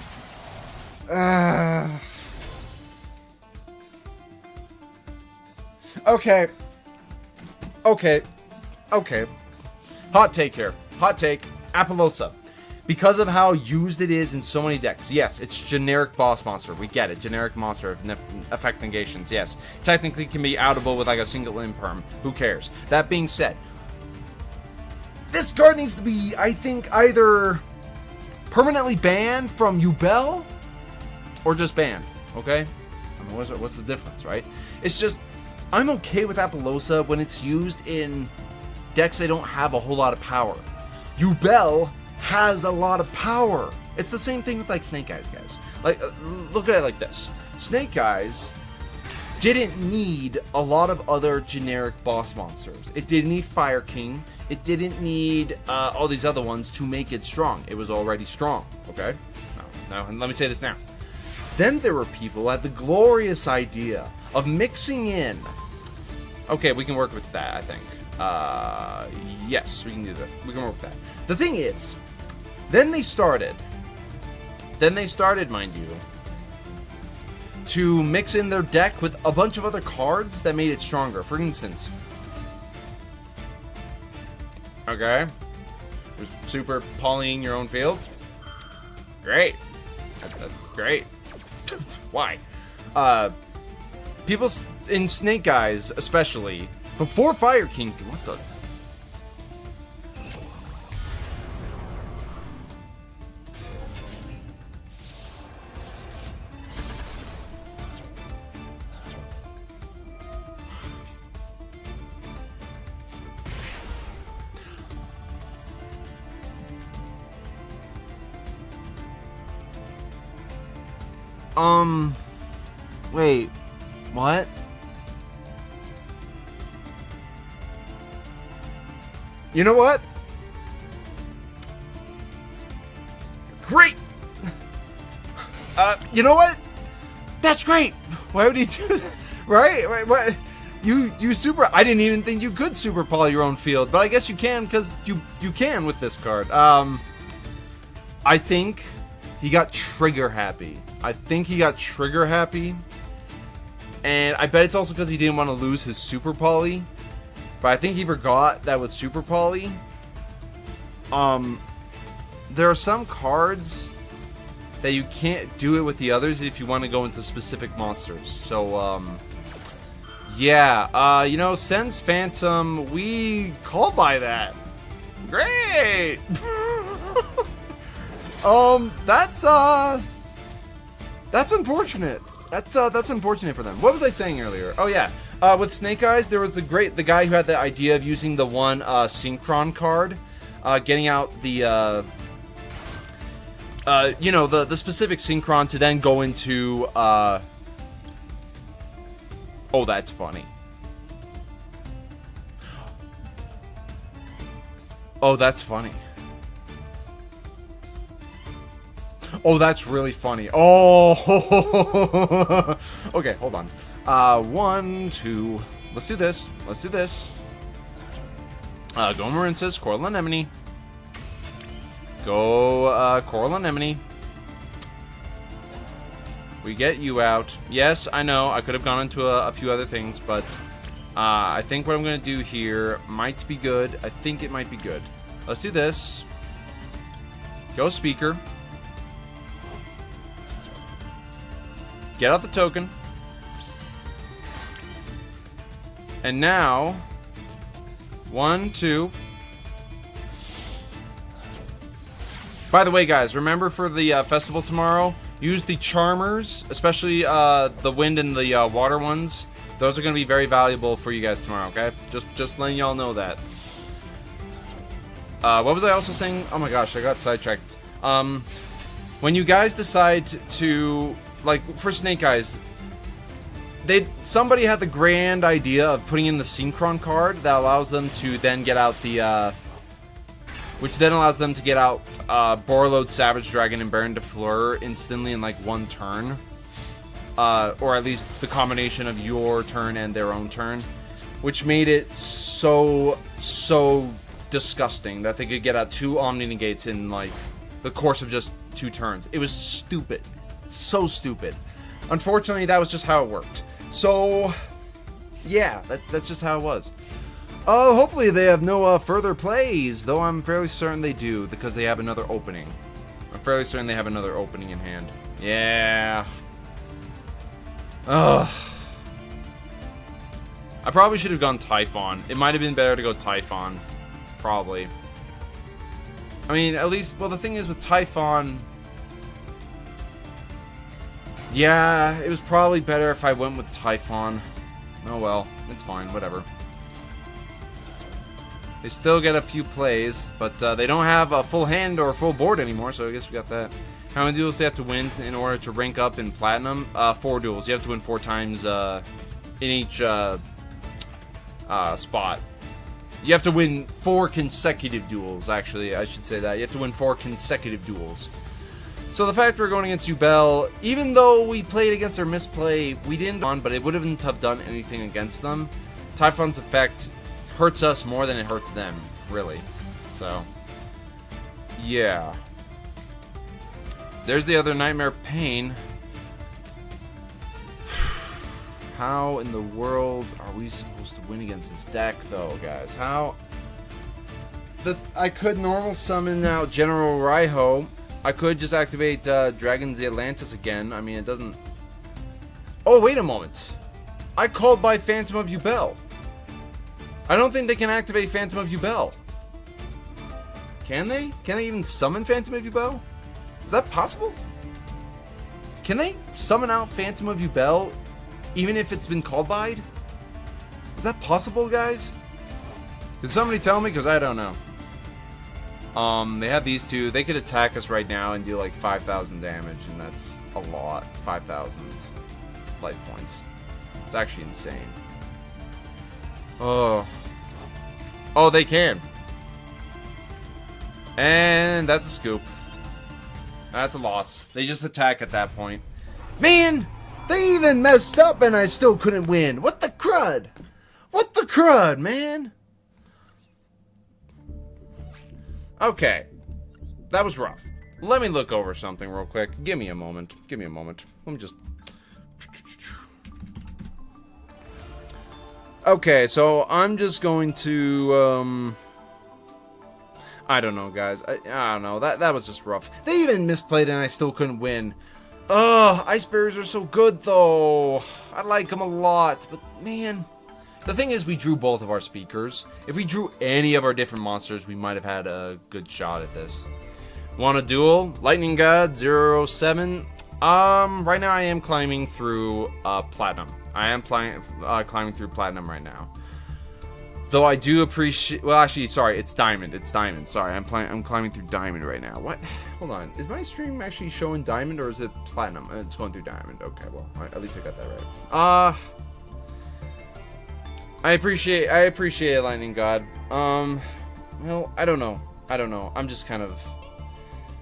Okay. Hot take here. Hot take. Apollosa. Because of how used it is in so many decks. Yes, it's generic boss monster. We get it. Generic monster of effect negations. Yes. Technically can be outable with like a single imperm. Who cares? That being said, this card needs to be, I think, either permanently banned from Yugioh or just banned. Okay? I mean, what's the difference, right? It's just, I'm okay with Apollosa when it's used in decks that don't have a whole lot of power. Yugioh has a lot of power. It's the same thing with like Snake Eyes, guys. Like, look at it like this. Snake Eyes didn't need a lot of other generic boss monsters. It didn't need Fire King. It didn't need all these other ones to make it strong. It was already strong, okay? Now, let me say this now. Then there were people who had the glorious idea of mixing in. Okay, we can work with that, I think. Yes, we can do that. We can work with that. The thing is, then they started, mind you, to mix in their deck with a bunch of other cards that made it stronger. For instance, okay, super polying your own field. Great. That's great. Why? People in Snake Eyes, especially, before Fire King, what the? Wait, what? You know what? Great! You know what? That's great! Why would he do that? Right? Wait, what? You super... I didn't even think you could super poly your own field, but I guess you can, because you can with this card. I think he got trigger happy. And I bet it's also because he didn't want to lose his super poly. But I think he forgot that with super poly, there are some cards that you can't do it with the others if you want to go into specific monsters. So, yeah, you know, Sense Phantom, we called by that. Great! That's unfortunate. That's unfortunate for them. What was I saying earlier? Oh yeah, with Snake Eyes, there was the guy who had the idea of using the one Synchron card, getting out the you know, the specific Synchron to then go into oh, that's funny. Oh, that's funny. Oh, that's really funny. Oh, okay, hold on. 1, 2. Let's do this. Go Marinces, Coral Anemone. Go Coral Anemone. We get you out. Yes, I know. I could have gone into a few other things, but I think what I'm going to do here might be good. I think it might be good. Let's do this. Go Speaker. Get out the token. And now, 1, 2. By the way, guys, remember for the festival tomorrow, use the Charmers, especially the wind and the water ones. Those are going to be very valuable for you guys tomorrow, okay? Just letting y'all know that. What was I also saying? Oh my gosh, I got sidetracked. When you guys decide to... Like, for Snake Eyes, somebody had the grand idea of putting in the Synchron card that allows them to then get out the, which then allows them to get out, Borreload, Savage Dragon, and Baron de Fleur instantly in, like, one turn. or at least the combination of your turn and their own turn, which made it so disgusting that they could get out 2 Omni Negates in like the course of just 2 turns. It was stupid, so stupid. Unfortunately, that was just how it worked. So yeah, that's just how it was. Hopefully they have no further plays, though I'm fairly certain they do, because they have another opening. I'm fairly certain they have another opening in hand. Yeah. Ugh. I probably should have gone Typhon. It might have been better to go Typhon. Probably. I mean, at least, well, the thing is with Typhon... Yeah, it was probably better if I went with Typhon. Oh well, it's fine, whatever. They still get a few plays, but they don't have a full hand or a full board anymore, so I guess we got that. How many duels do they have to win in order to rank up in Platinum? 4 duels. You have to win 4 times in each spot. You have to win 4 consecutive duels, actually. I should say that. You have to win 4 consecutive duels. So the fact we're going against Duel, even though we played against their misplay, we didn't win, but it wouldn't have done anything against them. Typhon's effect hurts us more than it hurts them, really. So, yeah. There's the other Nightmare Pain. How in the world are we supposed to win against this deck, though, guys? How? I could normal summon now General Raiho. I could just activate Dragons the Atlantis again. I mean, it doesn't... Oh, wait a moment. I called by Phantom of Yubel. I don't think they can activate Phantom of Yubel. Can they? Can they even summon Phantom of Yubel? Is that possible? Can they summon out Phantom of Yubel even if it's been called by? Is that possible, guys? Can somebody tell me? Because I don't know. They have these 2. They could attack us right now and do like 5,000 damage, and that's a lot. 5,000 life points. It's actually insane. Oh, they can. And that's a scoop. That's a loss. They just attack at that point. Man, they even messed up and I still couldn't win. What the crud? What the crud, man? Okay. That was rough. Let me look over something real quick. Give me a moment. Give me a moment. Let me just... Okay, so I'm just going to, I don't know, guys. I don't know. That was just rough. They even misplayed and I still couldn't win. Ugh, Ice Bears are so good, though. I like them a lot, but man... The thing is, we drew both of our speakers. If we drew any of our different monsters, we might have had a good shot at this. Want a duel? Lightning God 07. Right now I am climbing through Platinum. I am climbing through Platinum right now. Though I do appreciate... Well, actually, sorry, it's Diamond. It's Diamond. Sorry, I'm climbing through Diamond right now. What? Hold on. Is my stream actually showing Diamond, or is it Platinum? It's going through Diamond. Okay, well, at least I got that right. I appreciate it, Lightning God. Well, I don't know. I'm just kind of...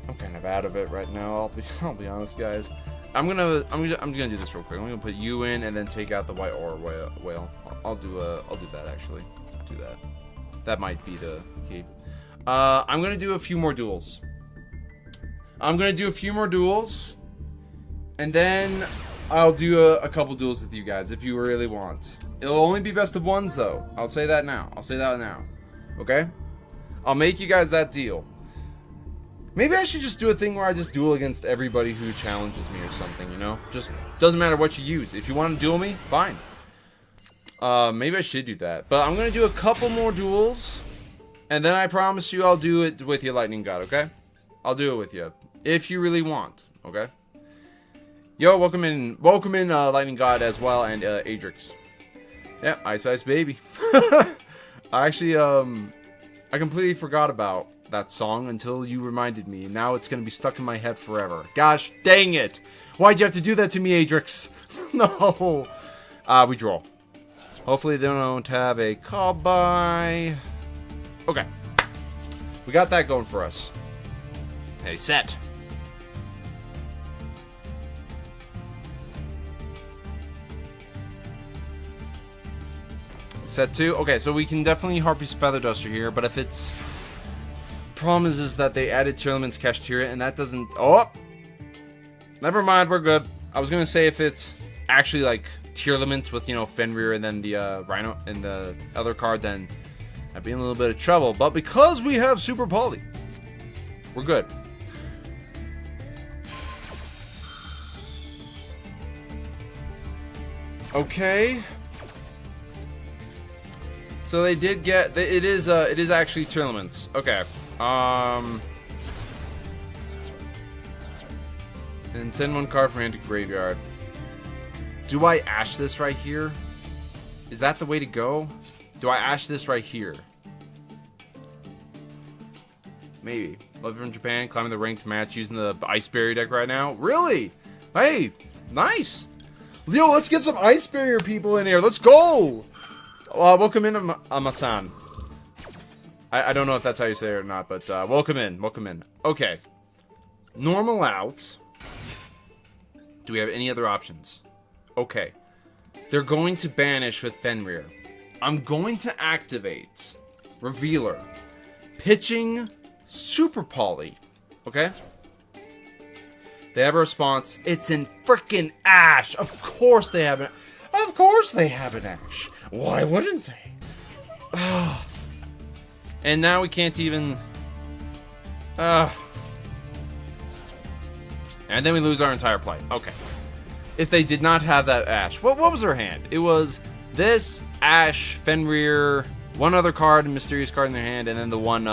I'm kind of out of it right now. I'll be honest, guys. I'm gonna do this real quick. I'm gonna put you in and then take out the white aura whale. I'll do that actually. Do that. That might be the key. I'm gonna do a few more duels. And then I'll do a couple duels with you guys if you really want. It'll only be best of ones though. I'll say that now. Okay? I'll make you guys that deal. Maybe I should just do a thing where I just duel against everybody who challenges me or something, you know? Just doesn't matter what you use. If you want to duel me, fine. Maybe I should do that. But I'm going to do a couple more duels. And then I promise you I'll do it with you, Lightning God, okay? I'll do it with you. If you really want, okay? Yo, welcome in, Lightning God as well, and Adrix. Yeah, Ice Baby. I actually, I completely forgot about that song until you reminded me. Now it's gonna be stuck in my head forever. Gosh dang it! Why'd you have to do that to me, Adrix? No! We draw. Hopefully they don't have a call by. Okay. We got that going for us. Hey, set. Set 2. Okay, so we can definitely Harpy's Feather Duster here, but if it's... Problem is that they added Tearlament's Kashtira, and that doesn't... Oh! Never mind, we're good. I was gonna say if it's actually like Tearlament with, you know, Fenrir and then the Rhino and the other card, then I'd be in a little bit of trouble. But because we have Super Poly, we're good. Okay. So they did get... It is actually Tearlaments. Okay. And send one card from hand to graveyard. Do I Ash this right here? Is that the way to go? Do I Ash this right here? Maybe. Love from Japan, climbing the ranked match using the Ice Barrier deck right now. Really? Hey, nice. Yo, let's get some Ice Barrier people in here. Let's go. Welcome in, Amasan. I don't know if that's how you say it or not, but welcome in. Welcome in. Okay. Normal out. Do we have any other options? Okay. They're going to banish with Fenrir. I'm going to activate Revealer. Pitching Super Poly. Okay? They have a response. It's in frickin' Ash. Of course they have an... Of course they have an Ash. Why wouldn't they? And now we can't even... And then we lose our entire play. Okay. If they did not have that Ash. What was her hand? It was this, Ash, Fenrir, one other card, mysterious card in their hand, and then the one,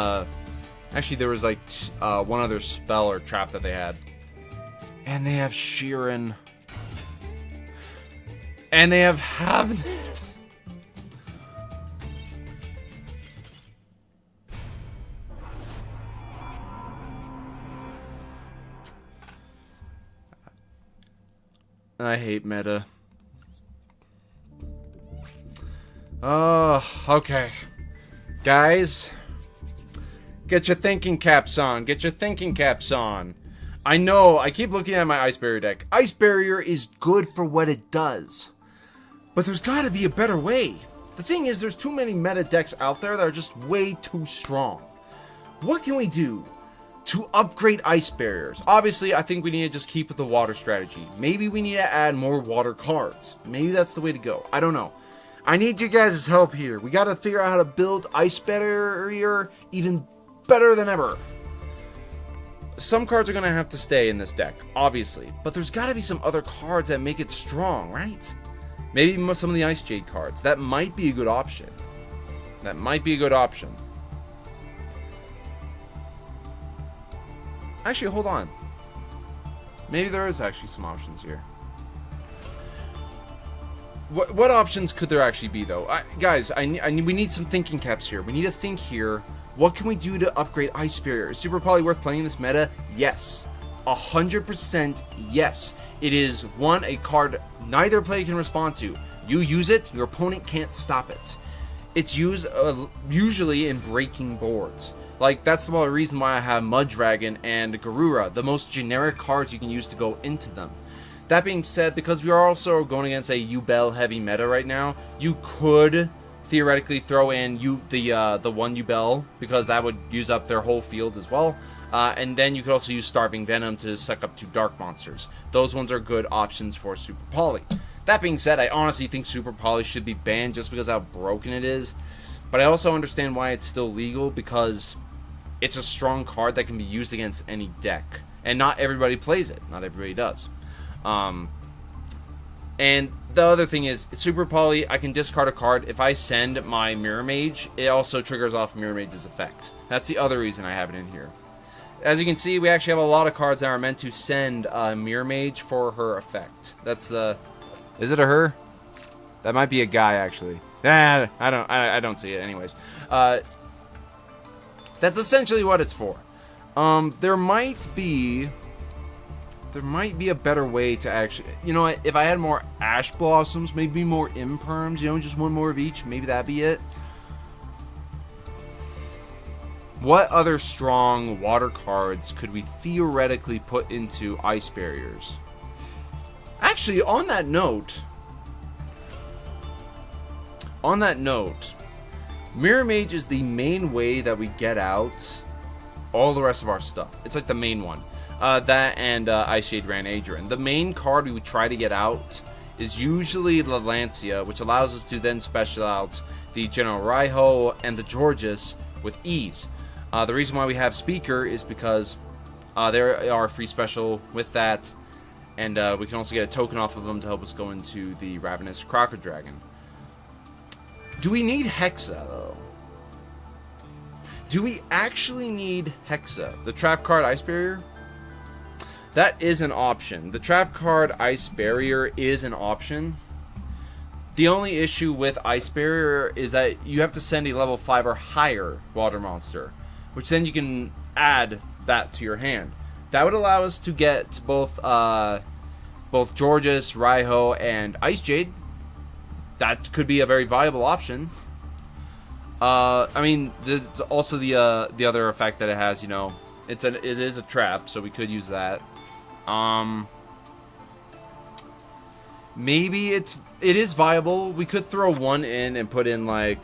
actually there was like one other spell or trap that they had. And they have Sheeran. And they have Havness. I hate meta. Oh, okay. Guys, get your thinking caps on. Get your thinking caps on. I know, I keep looking at my Ice Barrier deck. Ice Barrier is good for what it does. But there's gotta be a better way. The thing is, there's too many meta decks out there that are just way too strong. What can we do to upgrade Ice Barriers? Obviously, I think we need to just keep with the water strategy. Maybe we need to add more water cards. Maybe that's the way to go. I don't know. I need you guys' help here. We gotta figure out how to build Ice Barrier even better than ever. Some cards are gonna have to stay in this deck, obviously. But there's gotta be some other cards that make it strong, right? Maybe some of the Ice Jade cards. That might be a good option. That might be a good option. Actually, hold on. Maybe there is actually some options here. What options could there actually be, though? Guys, we need some thinking caps here. We need to think here. What can we do to upgrade Ice Barrier? Is Super Poly worth playing this meta? Yes. 100% yes. It is, one, a card neither player can respond to. You use it, your opponent can't stop it. It's used usually in breaking boards. Like, that's the reason why I have Mud Dragon and Garura, the most generic cards you can use to go into them. That being said, because we are also going against a Yubel heavy meta right now, you could theoretically throw in the one Yubel, because that would use up their whole field as well. And then you could also use Starving Venom to suck up 2 Dark Monsters. Those ones are good options for Super Poly. That being said, I honestly think Super Poly should be banned just because of how broken it is. But I also understand why it's still legal, because it's a strong card that can be used against any deck. And not everybody plays it. Not everybody does. And the other thing is, Super Poly, I can discard a card. If I send my Mirror Mage, it also triggers off Mirror Mage's effect. That's the other reason I have it in here. As you can see, we actually have a lot of cards that are meant to send Mirror Mage for her effect. That's the... Is it a her? That might be a guy, actually. Nah, I don't see it anyways. That's essentially what it's for. There might be a better way to actually... You know what? If I had more Ash Blossoms, maybe more Imperms, you know, just one more of each, maybe that'd be it. What other strong water cards could we theoretically put into Ice Barriers? Actually, on that note, on that note, Mirror Mage is the main way that we get out all the rest of our stuff. It's like the main one. That and Ice Shade Ran Adrian. The main card we would try to get out is usually the Lancia, which allows us to then special out the General Raiho and the Georges with ease. The reason why we have Speaker is because there are free special with that, and we can also get a token off of them to help us go into the Ravenous Crocker Dragon. Do we need Hexa, though? Do we actually need Hexa? The trap card Ice Barrier? That is an option. The trap card Ice Barrier is an option. The only issue with Ice Barrier is that you have to send a level 5 or higher water monster, which then you can add that to your hand. That would allow us to get both Georges, Raiho, and Ice Jade. That could be a very viable option. I mean, there's also the other effect that it has. You know, it is a trap, so we could use that. Maybe it is viable. We could throw one in and put in like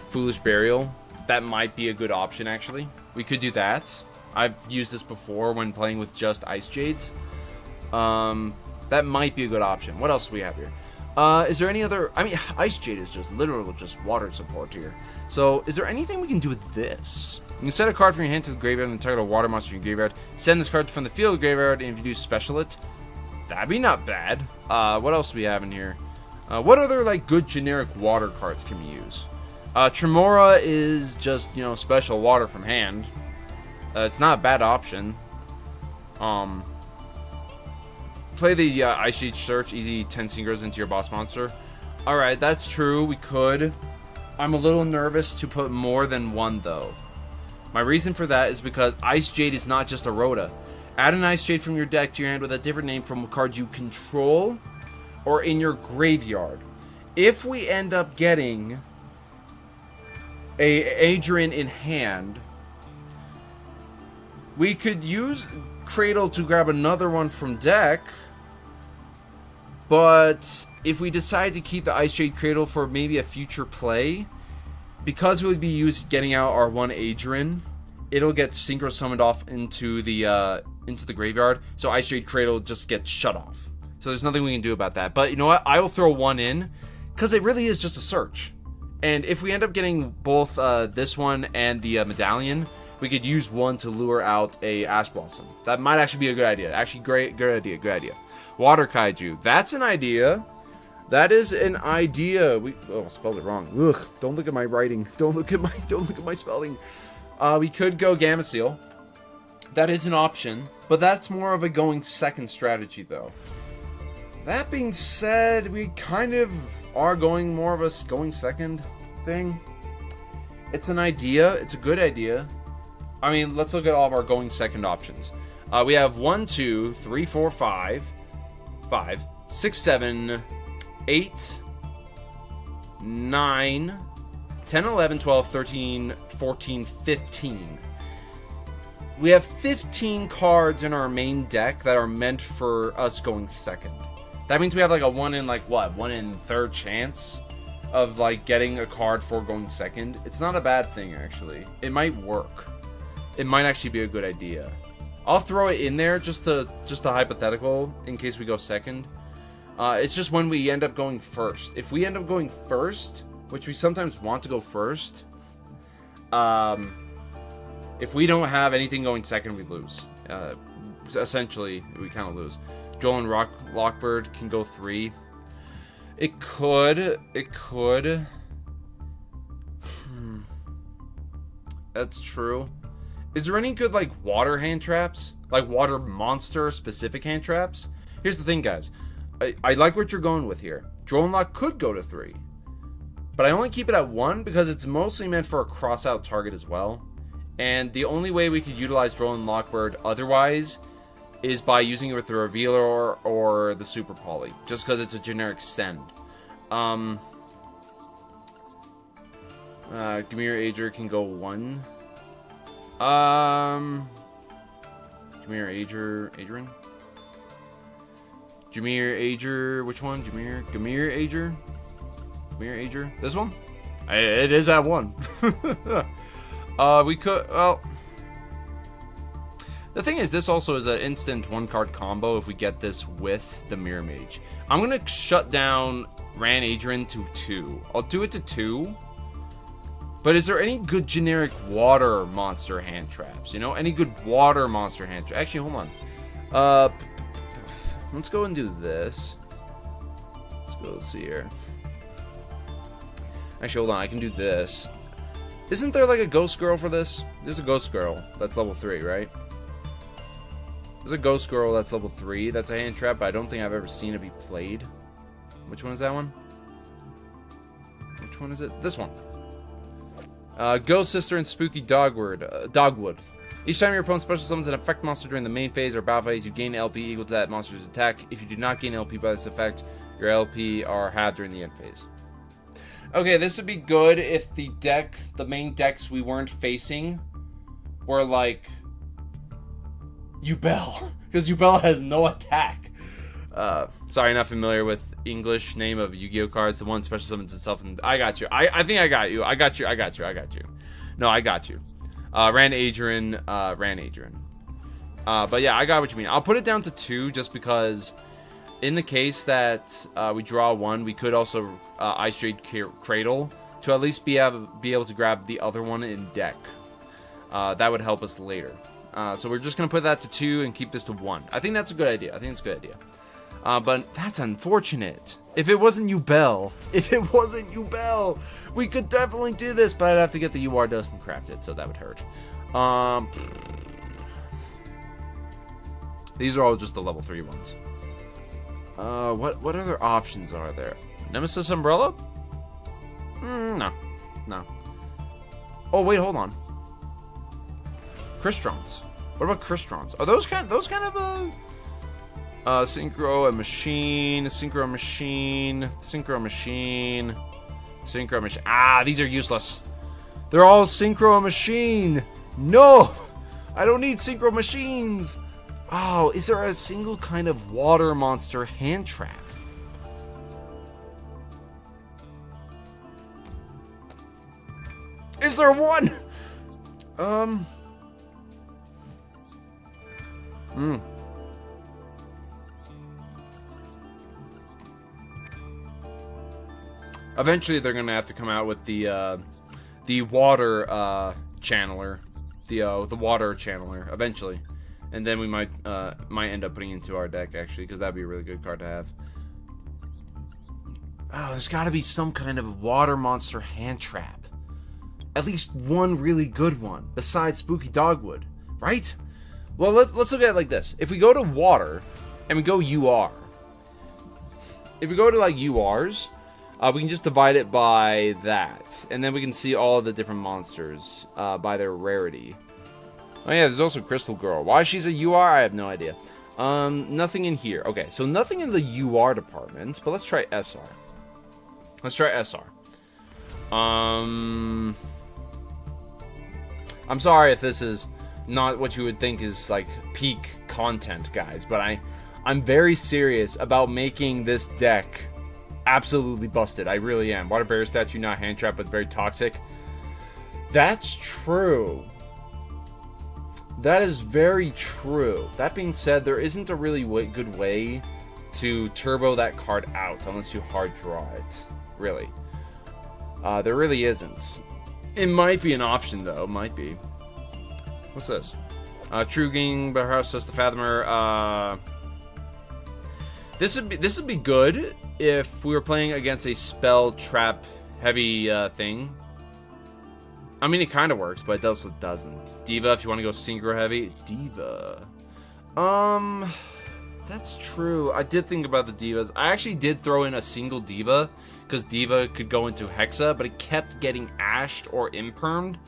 Foolish Burial. That might be a good option, actually. We could do that. I've used this before when playing with just Ice Jades. That might be a good option. What else do we have here? Is there any other... I mean, Ice Jade is just literally just water support here. So, is there anything we can do with this? You can set a card from your hand to the graveyard and target a water monster in your graveyard. Send this card from the field to the graveyard, and if you do special it, that'd be not bad. What else do we have in here? What other, like, good generic water cards can we use? Tremora is just, you know, special water from hand. It's not a bad option. Play the Ice Shade Search, easy 10 Singers into your boss monster. Alright, that's true, we could. I'm a little nervous to put more than one, though. My reason for that is because Ice Jade is not just a Rhoda. Add an Ice Jade from your deck to your hand with a different name from a card you control or in your graveyard. If we end up getting a Adrian in hand, we could use Cradle to grab another one from deck, but if we decide to keep the Ice Jade Cradle for maybe a future play, because we would be getting out our one Adrian, it'll get synchro summoned off into the graveyard, so Ice Jade Cradle just gets shut off. So there's nothing we can do about that. But you know what? I will throw one in, because it really is just a search. And if we end up getting both this one and the medallion, we could use one to lure out a Ash Blossom. That might actually be a good idea. Actually, good idea. Water Kaiju. That's an idea. That is an idea. I spelled it wrong. Ugh, don't look at my writing. Don't look at my spelling. We could go Gamma Seal. That is an option, but that's more of a going second strategy, though. That being said, we kind of are going more of a going second thing. It's an idea. It's a good idea. I mean, let's look at all of our going second options. We have 1, 2, 3, 4, 5, 6, 7, 8, 9, 10, 11, 12, 13, 14, 15. We have 15 cards in our main deck that are meant for us going second. That means we have like a 1 in 3rd chance of like getting a card for going second. It's not a bad thing, actually. It might work. It might actually be a good idea. I'll throw it in there just a hypothetical in case we go second. It's just when we end up going first. If we end up going first, which we sometimes want to go first, if we don't have anything going second, we lose. Essentially, we kind of lose. Duel and Lockbird can go 3. It could. That's true. Is there any good, like, water hand traps? Like, water monster specific hand traps? Here's the thing, guys. I like what you're going with here. Duel and Lock could go to 3. But I only keep it at 1 because it's mostly meant for a cross-out target as well. And the only way we could utilize Duel and Lockbird otherwise is by using it with the Revealer or the Super Poly. Just because it's a generic send. Gamir Ager can go 1. Jameer Adrian? Jameer Ager, which one? Gamir Ager? Mirror Ager. This one? It is that one. We could, well... The thing is, this also is an instant one-card combo if we get this with the Mirror Mage. I'm going to shut down Ran Adrian to 2. I'll do it to 2. But is there any good generic water monster hand traps? You know, any good water monster hand traps? Actually, hold on. Let's go and do this. Let's go see here. Actually, hold on. I can do this. Isn't there like a Ghost Girl for this? There's a Ghost Girl. That's level 3, right? There's a Ghost Girl that's level 3. That's a hand trap, but I don't think I've ever seen it be played. Which one is that one? Which one is it? This one. Ghost Sister and Spooky Dogwood. Each time your opponent special summons an effect monster during the main phase or battle phase, you gain LP equal to that monster's attack. If you do not gain LP by this effect, your LP are halved during the end phase. Okay, this would be good if the main decks we weren't facing were like Yubel, because Yubel has no attack. Sorry, not familiar with English name of Yu-Gi-Oh cards. The one special summons itself, and I got you. I think I got you. I got you. No, I got you. Ran Adrian. But yeah, I got what you mean. I'll put it down to 2 just because in the case that we draw 1, we could also Ice Trade Cradle to at least be able to grab the other one in deck. That would help us later. So we're just going to put that to 2 and keep this to 1. I think that's a good idea. But that's unfortunate. If it wasn't Yubel, we could definitely do this, but I'd have to get the UR dust and craft it, so that would hurt. These are all just the level 3 ones. What other options are there? Nemesis Umbrella? No. Oh wait, hold on. Crystons. What about Crystons? Are those kind of Synchro Machine. Ah, these are useless. They're all Synchro Machine. No, I don't need Synchro Machines. Oh, is there a single kind of water monster hand trap? Is there one? Eventually, they're gonna have to come out with the water channeler, the water channeler. Eventually, and then we might end up putting it into our deck actually, because that'd be a really good card to have. Oh, there's got to be some kind of water monster hand trap. At least one really good one besides Spooky Dogwood, right? Well, let's look at it like this. If we go to water and we go UR, if we go to like URs. We can just divide it by that, and then we can see all of the different monsters by their rarity. Oh yeah, there's also Crystal Girl. Why she's a UR, I have no idea. Nothing in here. Okay, so nothing in the UR department, but let's try SR. I'm sorry if this is not what you would think is like peak content, guys, but I'm very serious about making this deck absolutely busted. I really am. Water Barrier Statue, not hand trap, but very toxic. That's true. That is very true. That being said, there isn't a really good way to turbo that card out unless you hard draw it. Really. There really isn't. It might be an option, though. Might be. What's this? True Ging, House Says the Fathomer. This would be good if we were playing against a spell trap heavy thing. I mean, it kind of works, but it also doesn't. Diva, if you want to go synchro heavy. Diva. That's true. I did think about the divas. I actually did throw in a single diva because diva could go into Hexa, but it kept getting ashed or impermed.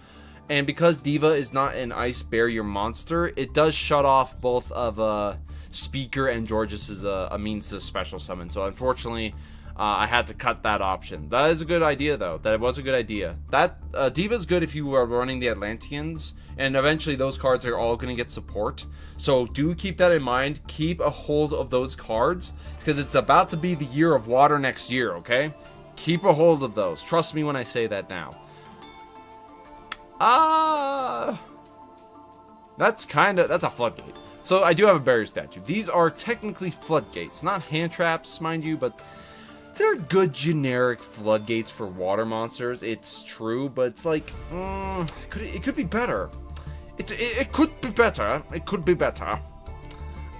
And because diva is not an ice barrier monster, it does shut off both of Speaker and George's a means to special summon. So unfortunately, I had to cut that option. That is a good idea, though. That was a good idea. That Diva's good if you are running the Atlanteans, and eventually those cards are all going to get support. So do keep that in mind. Keep a hold of those cards, because it's about to be the year of water next year, okay? Keep a hold of those. Trust me when I say that now. That's a floodgate. So I do have a barrier statue. These are technically floodgates, not hand traps, mind you, but they're good generic floodgates for water monsters. It's true, but it's like, it could be better. It could be better. It could be better.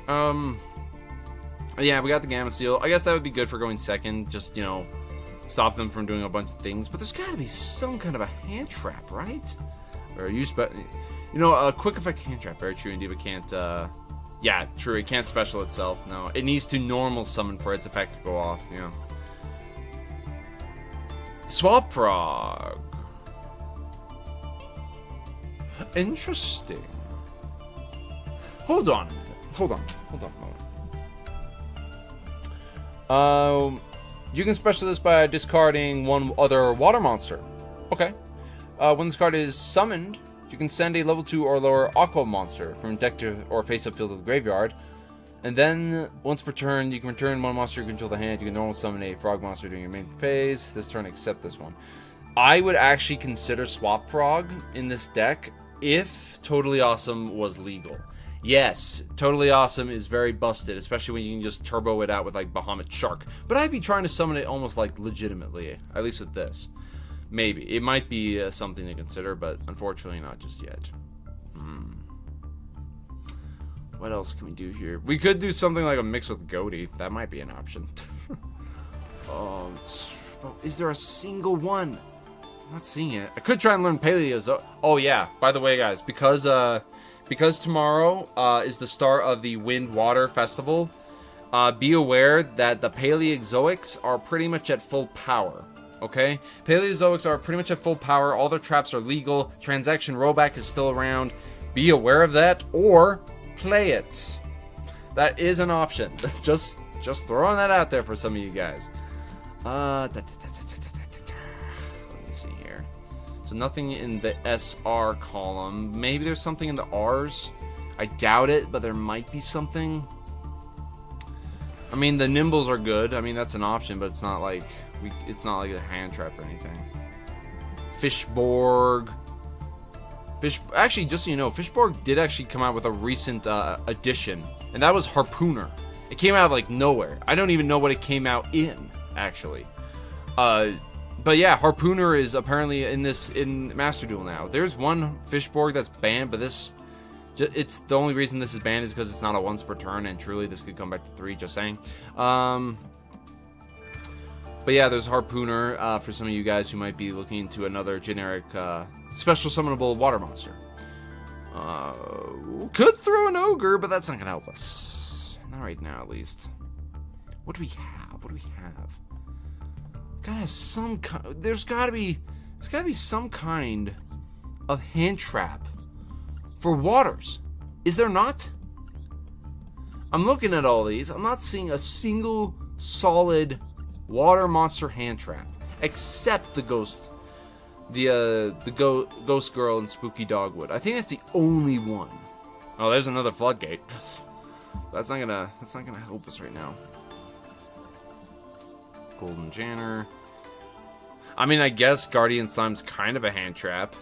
Yeah, we got the Gamma Seal. I guess that would be good for going second. Just, you know, stop them from doing a bunch of things. But there's got to be some kind of a hand trap, right? Or you know, a quick effect hand trap. Very true. Indeed, it can't. Yeah, true. It can't special itself. No, it needs to normal summon for its effect to go off. Yeah. Swap Frog. Interesting. Hold on a minute. Hold on a moment. You can special this by discarding one other water monster. Okay. When this card is summoned, you can send a level 2 or lower aqua monster from deck to or face-up field of the graveyard. And then, once per turn, you can return one monster you control the hand. You can normal summon a frog monster during your main phase. This turn, except this one. I would actually consider Swap Frog in this deck if Totally Awesome was legal. Yes, Totally Awesome is very busted, especially when you can just turbo it out with, like, Bahamut Shark. But I'd be trying to summon it almost, like, legitimately, at least with this. Maybe. It might be something to consider, but unfortunately not just yet. What else can we do here? We could do something like a mix with Goaty. That might be an option. Is there a single one? I'm not seeing it. I could try and learn Paleo. Oh yeah, by the way guys, because tomorrow is the start of the Wind Water Festival, be aware that the Paleozoics are pretty much at full power. Okay? Paleozoics are pretty much at full power. All their traps are legal. Transaction rollback is still around. Be aware of that, or play it. That is an option. Just throwing that out there for some of you guys. Let me see here. So nothing in the SR column. Maybe there's something in the R's. I doubt it, but there might be something. I mean, the Nimbles are good. I mean, that's an option, but it's not like it's not like a hand trap or anything. Fishborg. Actually, just so you know, Fishborg did actually come out with a recent addition, and that was Harpooner. It came out of like nowhere. I don't even know what it came out in, actually. But yeah, Harpooner is apparently in Master Duel now. There's one Fishborg that's banned, but it's the only reason this is banned is because it's not a once per turn, and truly this could come back to 3. Just saying. But yeah, there's Harpooner for some of you guys who might be looking into another generic. Special summonable water monster. Could throw an ogre, but that's not gonna help us. Not right now, at least. What do we have? Gotta have some kind. There's gotta be some kind of hand trap for waters. Is there not? I'm looking at all these. I'm not seeing a single solid water monster hand trap, except the ghost. The Ghost Girl and Spooky Dogwood. I think that's the only one. Oh, there's another floodgate. That's not gonna help us right now. Golden Janner. I mean, I guess Guardian Slime's kind of a hand trap.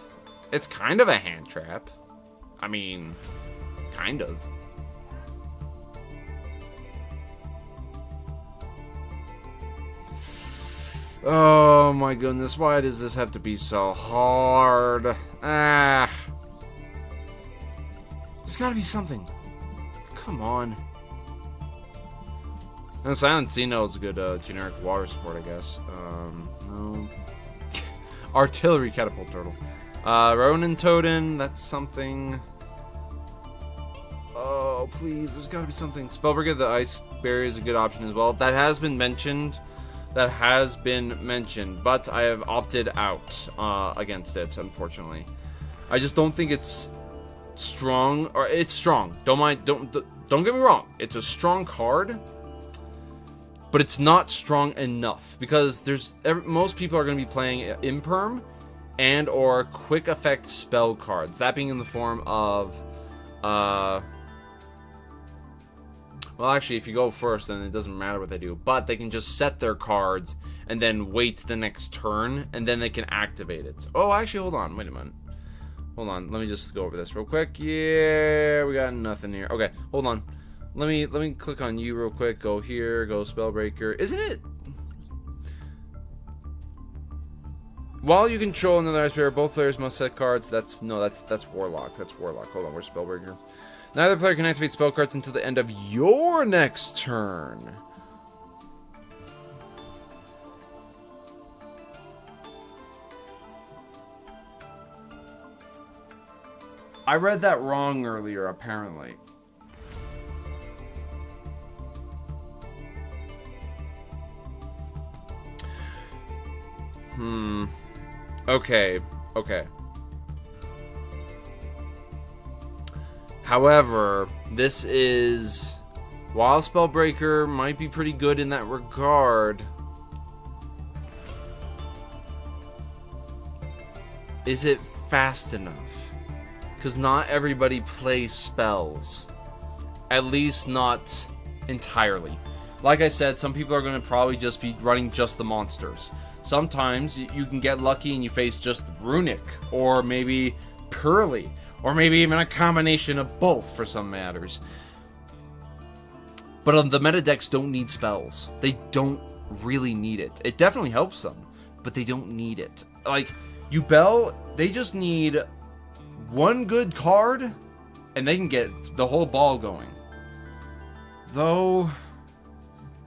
It's kind of a hand trap. I mean, kind of. Oh my goodness, why does this have to be so hard? There's gotta be something. Come on. And Silent Xeno is a good generic water support, I guess. No. Artillery Catapult Turtle. Ronin Totem, that's something. Oh, please, there's gotta be something. Spellbreaker the Ice Barrier is a good option as well. That has been mentioned. But I have opted out against it, unfortunately. I just don't think it's strong, or it's strong. Don't get me wrong. It's a strong card, but it's not strong enough because most people are going to be playing Imperm and or quick effect spell cards. That being in the form of Well, actually, if you go first, then it doesn't matter what they do. But they can just set their cards and then wait the next turn, and then they can activate it. Oh, actually, hold on. Wait a minute. Hold on. Let me just go over this real quick. Yeah, we got nothing here. Okay, hold on. Let me click on you real quick. Go here. Go Spellbreaker. Isn't it? While you control another ice player, both players must set cards. That's Warlock. That's Warlock. Hold on. Where's Spellbreaker? Neither player can activate spell cards until the end of your next turn. I read that wrong earlier, apparently. Okay. However, this is... While Spellbreaker might be pretty good in that regard, is it fast enough? Because not everybody plays spells. At least not entirely. Like I said, some people are going to probably just be running just the monsters. Sometimes you can get lucky and you face just Runic, or maybe Pearly, or maybe even a combination of both for some matters. But the meta decks don't need spells. They don't really need it. It definitely helps them, but they don't need it. Like, Yugioh, they just need one good card, and they can get the whole ball going. Though,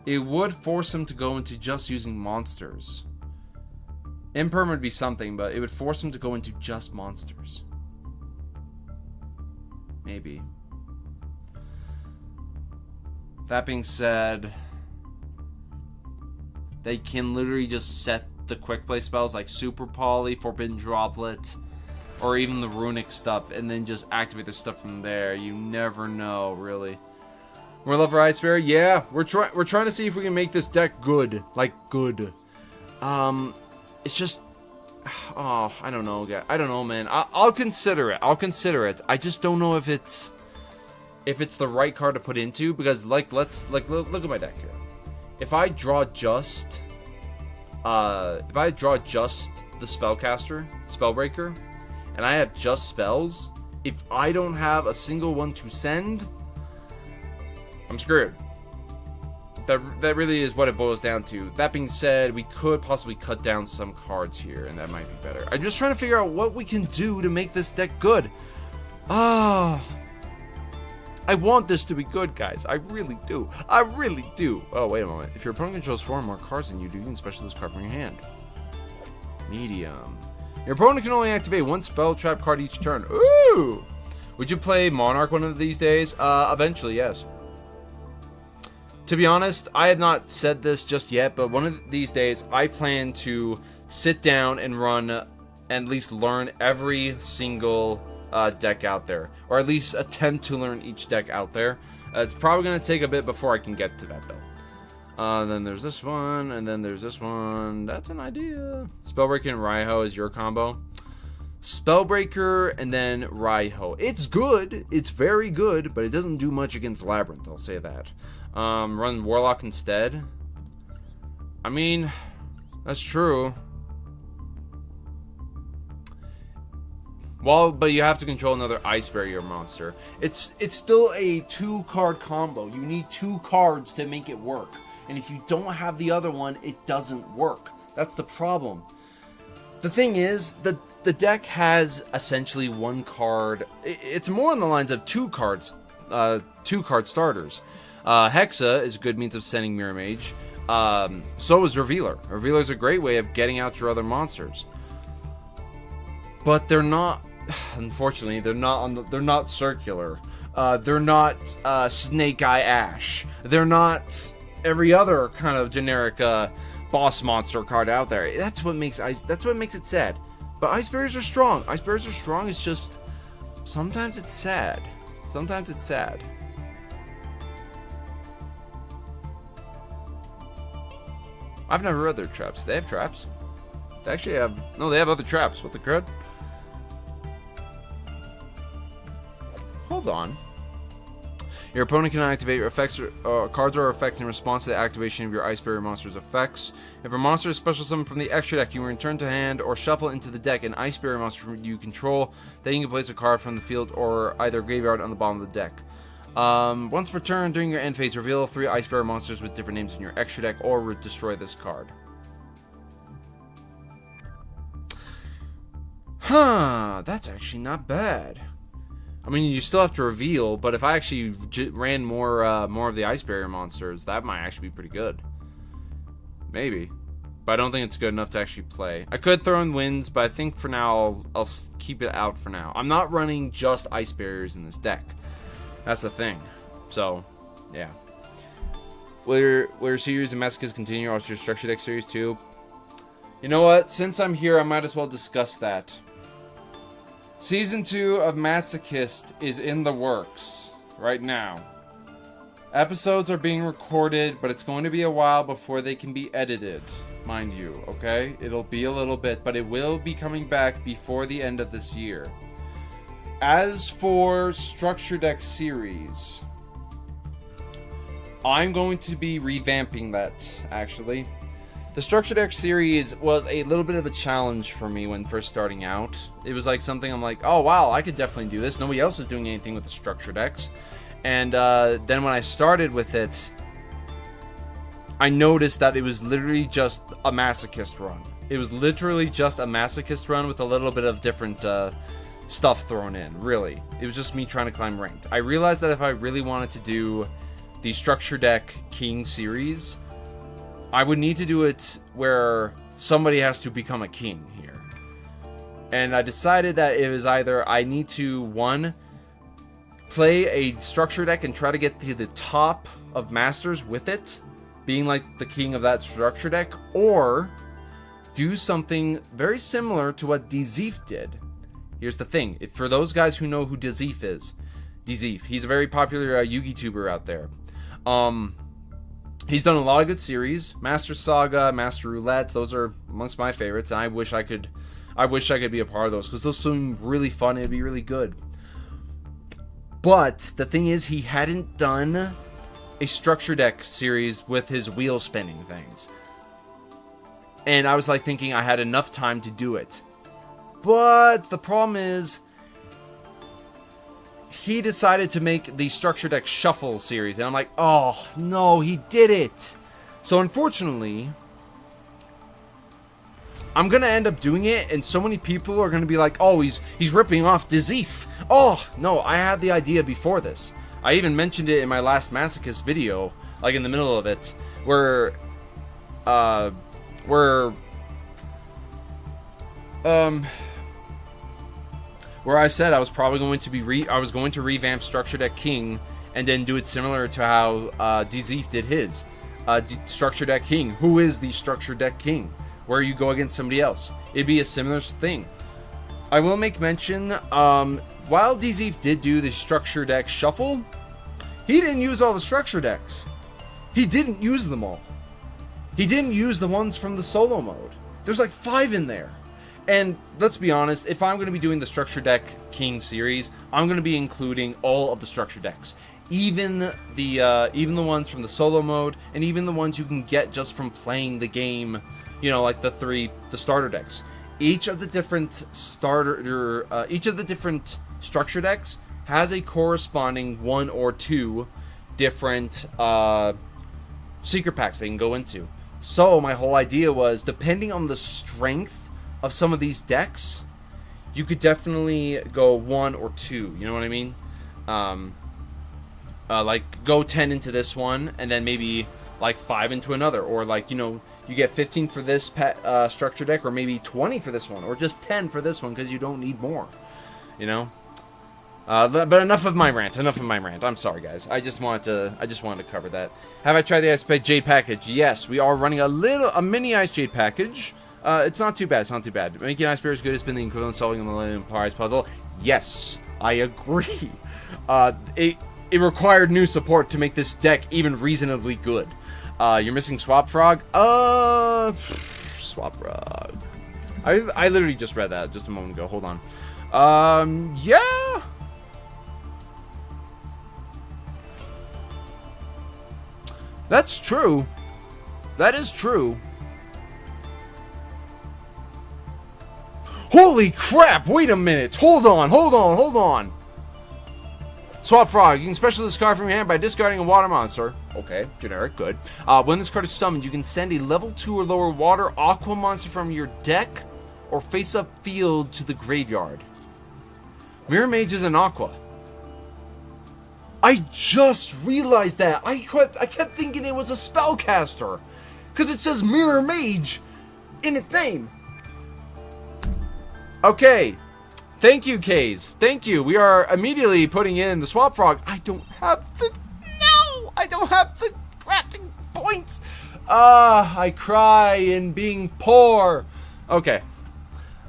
it would force them to go into just using monsters. Imperm would be something, but it would force them to go into just monsters. Maybe. That being said, they can literally just set the quick play spells like Super Poly, Forbidden Droplet, or even the Runic stuff, and then just activate the stuff from there. You never know, really. We're Lover Ice Bear? Yeah, we're trying to see if we can make this deck good. Like, good. It's just... Oh, I don't know, guys. I don't know, man. I'll consider it. I'll consider it. I just don't know if it's the right card to put into, because, look at my deck here. If I draw just... if I draw just the Spellcaster, Spellbreaker, and I have just spells, if I don't have a single one to send, I'm screwed. That really is what it boils down to. That being said, we could possibly cut down some cards here, and that might be better. I'm just trying to figure out what we can do to make this deck good. I want this to be good, guys. I really do. I really do. Oh, wait a moment. If your opponent controls 4 or more cards than you do, you can special this card from your hand. Medium. Your opponent can only activate 1 spell trap card each turn. Ooh! Would you play Monarch one of these days? Eventually, yes. To be honest, I have not said this just yet, but one of these days, I plan to sit down and run, at least learn every single deck out there. Or at least attempt to learn each deck out there. It's probably going to take a bit before I can get to that, though. Then there's this one, and then there's this one. That's an idea. Spellbreaker and Raiho is your combo. Spellbreaker and then Raiho. It's good. It's very good, but it doesn't do much against Labyrinth, I'll say that. Run Warlock instead. I mean, that's true. Well, but you have to control another Ice Barrier monster. It's still a 2-card combo. You need 2 cards to make it work. And if you don't have the other one, it doesn't work. That's the problem. The thing is, the deck has essentially 1 card. It's more on the lines of 2 cards, 2-card starters. Hexa is a good means of sending Mirror Mage. So is Revealer. Revealer is a great way of getting out your other monsters. But they're not. Unfortunately, they're not circular. They're not Snake Eye Ash. They're not every other kind of generic boss monster card out there. That's what makes it sad. But Ice Barriers are strong. Ice Barriers are strong. It's just sometimes it's sad. Sometimes it's sad. I've never read their traps. They have traps. They actually have... No, they have other traps. What the crud? Hold on. Your opponent can activate effects, cards or effects in response to the activation of your Ice Barrier monster's effects. If a monster is special summoned from the extra deck, you return to hand or shuffle into the deck an Ice Barrier monster you control. Then you can place a card from the field or either graveyard on the bottom of the deck. Once per turn during your end phase, reveal 3 Ice Barrier monsters with different names in your extra deck or destroy this card. Huh, that's actually not bad. I mean, you still have to reveal, but if I actually ran more of the Ice Barrier monsters, that might actually be pretty good. Maybe. But I don't think it's good enough to actually play. I could throw in Winds, but I think for now, I'll keep it out for now. I'm not running just Ice Barriers in this deck. That's the thing. So, yeah. Will your series of Masochists continue, or also your Structure Deck series too? You know what? Since I'm here, I might as well discuss that. Season 2 of Masochist is in the works right now. Episodes are being recorded, but it's going to be a while before they can be edited, mind you, okay? It'll be a little bit, but it will be coming back before the end of this year. As for Structure Deck series, I'm going to be revamping that, actually. The Structure Deck series was a little bit of a challenge for me when first starting out. It was like something I'm like, oh wow, I could definitely do this. Nobody else is doing anything with the Structure Decks. And then when I started with it, I noticed that it was literally just a Masochist run. It was literally just a Masochist run with a little bit of different stuff thrown in, really. It was just me trying to climb ranked. I realized that if I really wanted to do the Structure Deck King series, I would need to do it where somebody has to become a king here. And I decided that it was either I need to, 1, play a Structure Deck and try to get to the top of Masters with it, being like the king of that Structure Deck, or do something very similar to what Dzeef did. Here's the thing. For those guys who know who Dzeef is, he's a very popular Yu-Gi tuber out there. He's done a lot of good series. Master Saga, Master Roulette, those are amongst my favorites, and I wish I could be a part of those, because those seem really fun and it'd be really good. But the thing is, he hadn't done a Structure Deck series with his wheel spinning things. And I was like thinking I had enough time to do it. But the problem is, he decided to make the Structure Deck Shuffle series, and I'm like, oh no, he did it. So unfortunately, I'm gonna end up doing it, and so many people are gonna be like, oh, he's ripping off Dzeef. Oh no, I had the idea before this. I even mentioned it in my last Masochist video, like in the middle of it, where I said I was probably going to revamp Structure Deck King and then do it similar to how Dzeef did his Structure Deck King. Who is the Structure Deck King? Where you go against somebody else. It'd be a similar thing. I will make mention, while Dzeef did do the Structure Deck Shuffle, he didn't use all the Structure Decks. He didn't use them all. He didn't use the ones from the solo mode. There's like 5 in there. And let's be honest, if I'm going to be doing the Structure Deck King series, I'm going to be including all of the Structure Decks. Even the ones from the solo mode, and even the ones you can get just from playing the game, you know, like the starter decks. Each of the different Structure Decks has a corresponding 1 or 2 different secret packs they can go into. So my whole idea was, depending on the strength of some of these decks, you could definitely go 1 or 2, you know what I mean? Like go 10 into this one, and then maybe like 5 into another, or like, you know, you get 15 for this Structure Deck, or maybe 20 for this one, or just 10 for this one, because you don't need more, you know? But enough of my rant. I'm sorry, guys. I just wanted to cover that. Have I tried the Ice Jade package? Yes, we are running a mini Ice Jade package. It's not too bad. Making Ice Bear as good has been the equivalent of solving the Millennium Prize puzzle. Yes, I agree. It required new support to make this deck even reasonably good. You're missing Swap Frog? Swap Frog. I literally just read that just a moment ago. Hold on. Yeah. That's true. That is true. Holy crap! Wait a minute! Hold on! Swap Frog. You can special this card from your hand by discarding a water monster. Okay, generic, good. When this card is summoned, you can send a level 2 or lower water aqua monster from your deck or face-up field to the graveyard. Mirror Mage is an aqua. I just realized that. I kept thinking it was a spellcaster, because it says Mirror Mage in its name. Okay. Thank you, Kays. Thank you. We are immediately putting in the Swap Frog. I don't have the crafting points. I cry in being poor. Okay.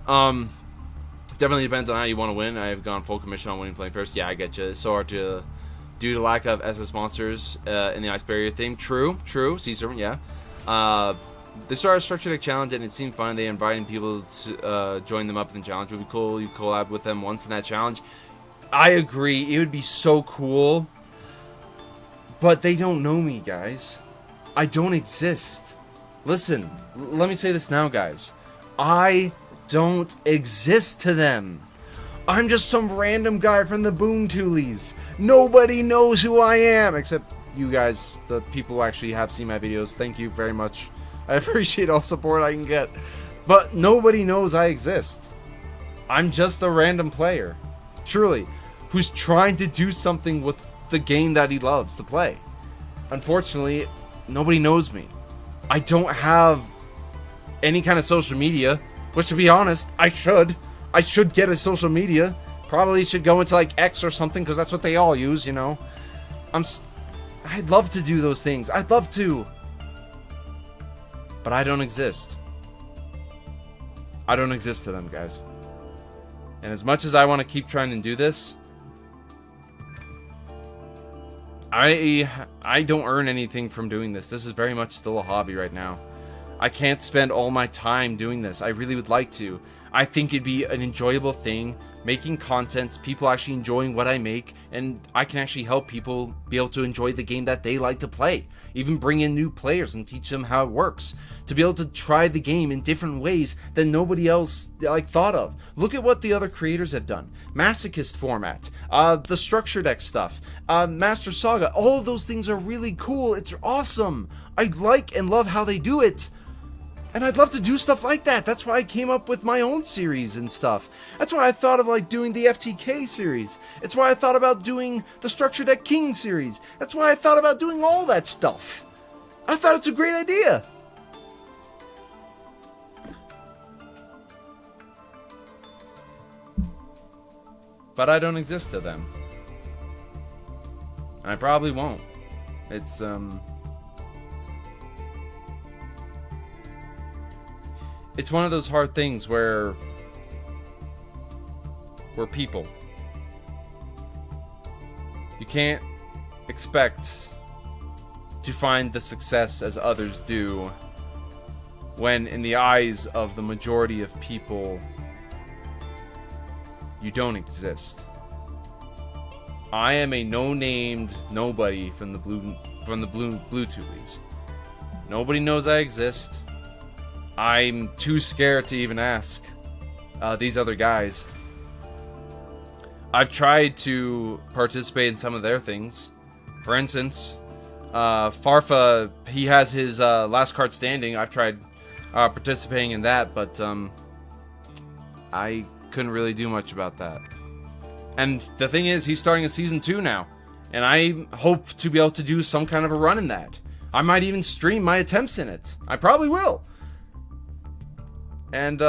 Definitely depends on how you want to win. I have gone full commission on winning playing first. Yeah, I get you. So hard to, due to lack of SS monsters in the Ice Barrier theme. True. Sea Serpent, yeah. They started a structure deck challenge and it seemed fun. They invited people to join them up in the challenge. It would be cool. You collab with them once in that challenge. I agree. It would be so cool. But they don't know me, guys. I don't exist. Listen, let me say this now, guys. I don't exist to them. I'm just some random guy from the Boom Toolies. Nobody knows who I am, except you guys, the people who actually have seen my videos. Thank you very much. I appreciate all support I can get. But nobody knows I exist. I'm just a random player. Truly. Who's trying to do something with the game that he loves to play. Unfortunately, nobody knows me. I don't have any kind of social media. Which, to be honest, I should. I should get a social media. Probably should go into, like, X or something, because that's what they all use, you know. I'd love to do those things. I'd love to. But I don't exist. I don't exist to them, guys. And as much as I want to keep trying to do this, I don't earn anything from doing this. This is very much still a hobby right now. I can't spend all my time doing this. I really would like to. I think it'd be an enjoyable thing, making content, people actually enjoying what I make, and I can actually help people be able to enjoy the game that they like to play. Even bring in new players and teach them how it works. To be able to try the game in different ways that nobody else thought of. Look at what the other creators have done. Masochist format, the structure deck stuff, Master Saga. All of those things are really cool. It's awesome. I like and love how they do it. And I'd love to do stuff like that. That's why I came up with my own series and stuff. That's why I thought of doing the FTK series. It's why I thought about doing the Structure Deck King series. That's why I thought about doing all that stuff. I thought it's a great idea. But I don't exist to them. And I probably won't. It's one of those hard things where we're people. You can't expect to find the success as others do when in the eyes of the majority of people you don't exist. I am a no-named nobody from the blue Toolies. Nobody knows I exist. I'm too scared to even ask these other guys. I've tried to participate in some of their things. For instance, Farfa, he has his last card standing. I've tried participating in that, but I couldn't really do much about that. And the thing is, he's starting a season 2 now, and I hope to be able to do some kind of a run in that. I might even stream my attempts in it. I probably will. And,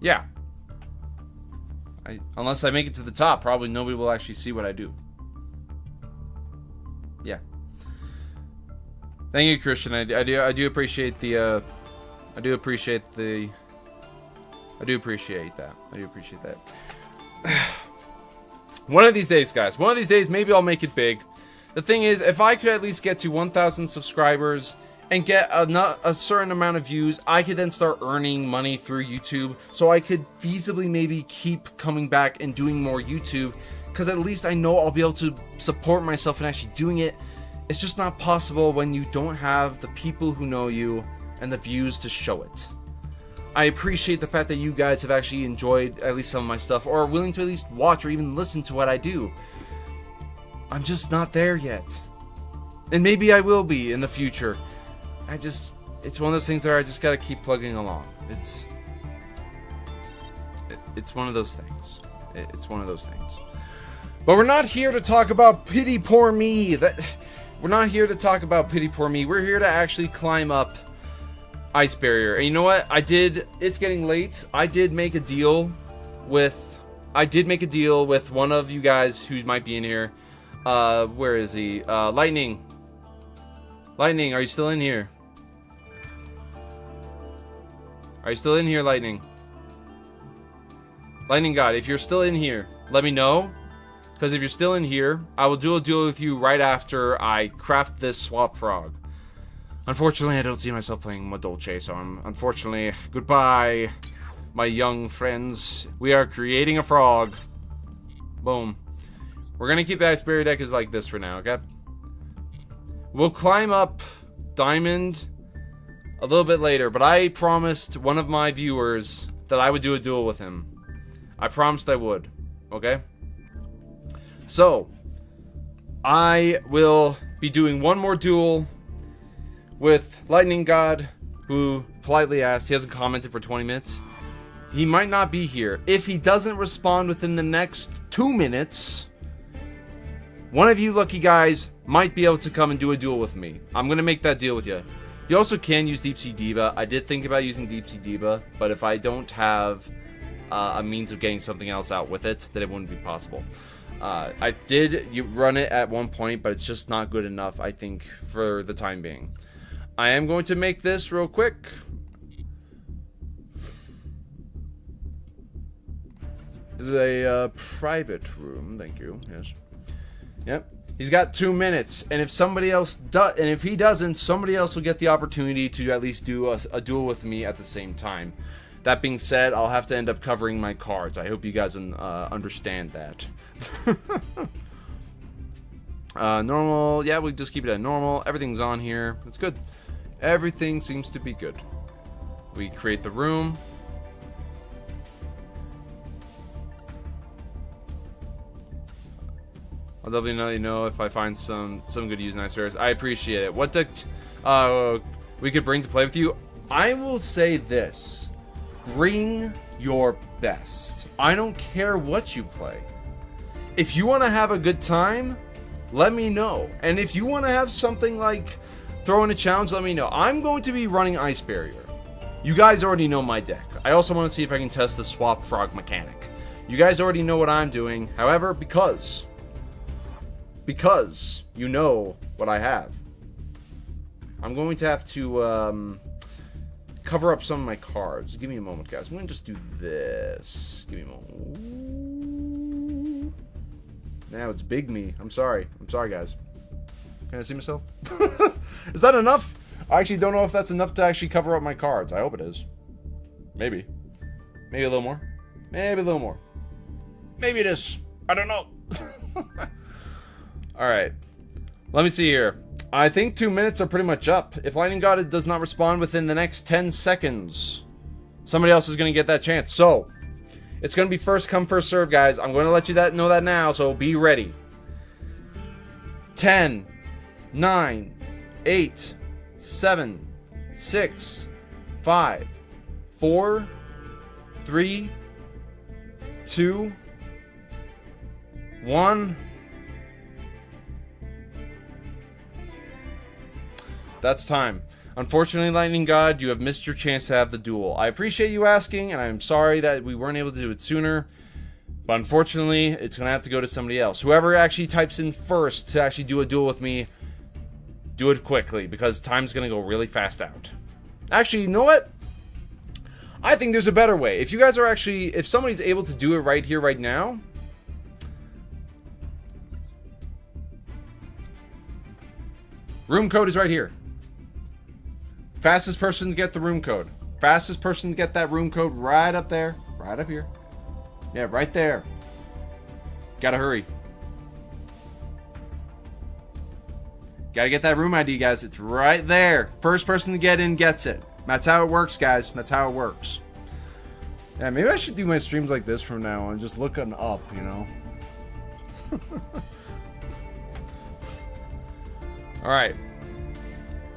yeah. Unless I make it to the top, probably nobody will actually see what I do. Yeah. Thank you, Christian. I do appreciate the, I do appreciate that. I do appreciate that. One of these days, guys. One of these days, maybe I'll make it big. The thing is, if I could at least get to 1,000 subscribers and get a certain amount of views, I could then start earning money through YouTube, so I could feasibly maybe keep coming back and doing more YouTube, because at least I know I'll be able to support myself in actually doing it. It's just not possible when you don't have the people who know you and the views to show it. I appreciate the fact that you guys have actually enjoyed at least some of my stuff, or are willing to at least watch or even listen to what I do. I'm just not there yet. And maybe I will be in the future. It's one of those things where I just gotta keep plugging along. It's one of those things. It's one of those things. But we're not here to talk about pity poor me. We're not here to talk about pity poor me. We're here to actually climb up Ice Barrier. And you know what? It's getting late. I did make a deal with one of you guys who might be in here. Where is he? Lightning. Lightning, are you still in here? Are you still in here, Lightning? Lightning God, if you're still in here, let me know. Because if you're still in here, I will do a duel with you right after I craft this swap frog. Unfortunately, I don't see myself playing Madolce, so unfortunately, goodbye, my young friends. We are creating a frog. Boom. We're gonna keep the Ice Barrier deck as like this for now, okay? We'll climb up Diamond a little bit later, but I promised one of my viewers that I would do a duel with him. I promised I would, okay? So, I will be doing one more duel with Lightning God, who politely asked. He hasn't commented for 20 minutes. He might not be here. If he doesn't respond within the next 2 minutes, one of you lucky guys might be able to come and do a duel with me. I'm going to make that deal with you. You also can use Deep Sea Diva. I did think about using Deep Sea Diva, but if I don't have a means of getting something else out with it, then it wouldn't be possible. I did run it at one point, but it's just not good enough, I think, for the time being. I am going to make this real quick. This is a private room, thank you, yes. Yep. He's got 2 minutes, and if somebody else does, and if he doesn't, somebody else will get the opportunity to at least do a duel with me at the same time. That being said, I'll have to end up covering my cards. I hope you guys understand that. Normal, yeah, we just keep it at normal. Everything's on here. It's good. Everything seems to be good. We create the room. I'll definitely let you know if I find some good use in Ice Barriers. I appreciate it. What deck we could bring to play with you? I will say this. Bring your best. I don't care what you play. If you want to have a good time, let me know. And if you want to have something like throw in a challenge, let me know. I'm going to be running Ice Barrier. You guys already know my deck. I also want to see if I can test the swap frog mechanic. You guys already know what I'm doing. However, because you know what I have, I'm going to have to cover up some of my cards. Give me a moment, guys. I'm going to just do this. Give me a moment. Now it's big me. I'm sorry, guys. Can I see myself? Is that enough? I actually don't know if that's enough to actually cover up my cards. I hope it is. Maybe. Maybe a little more. Maybe a little more. Maybe it is. I don't know. Alright. Let me see here. I think 2 minutes are pretty much up. If Lightning God does not respond within the next 10 seconds, somebody else is going to get that chance. So, it's going to be first come, first serve, guys. I'm going to let you know that now, so be ready. 10, 9, 8, 7, 6, 5, 4, 3, 2, 1. That's time. Unfortunately, Lightning God, you have missed your chance to have the duel. I appreciate you asking, and I'm sorry that we weren't able to do it sooner. But unfortunately, it's going to have to go to somebody else. Whoever actually types in first to actually do a duel with me, do it quickly, because time's going to go really fast out. Actually, you know what? I think there's a better way. If you guys are actually, if somebody's able to do it right here, right now, room code is right here. Fastest person to get the room code. Fastest person to get that room code right up there. Right up here. Yeah, right there. Gotta hurry. Gotta get that room ID, guys. It's right there. First person to get in gets it. That's how it works, guys. That's how it works. Yeah, maybe I should do my streams like this from now on. Just looking up, you know. Alright.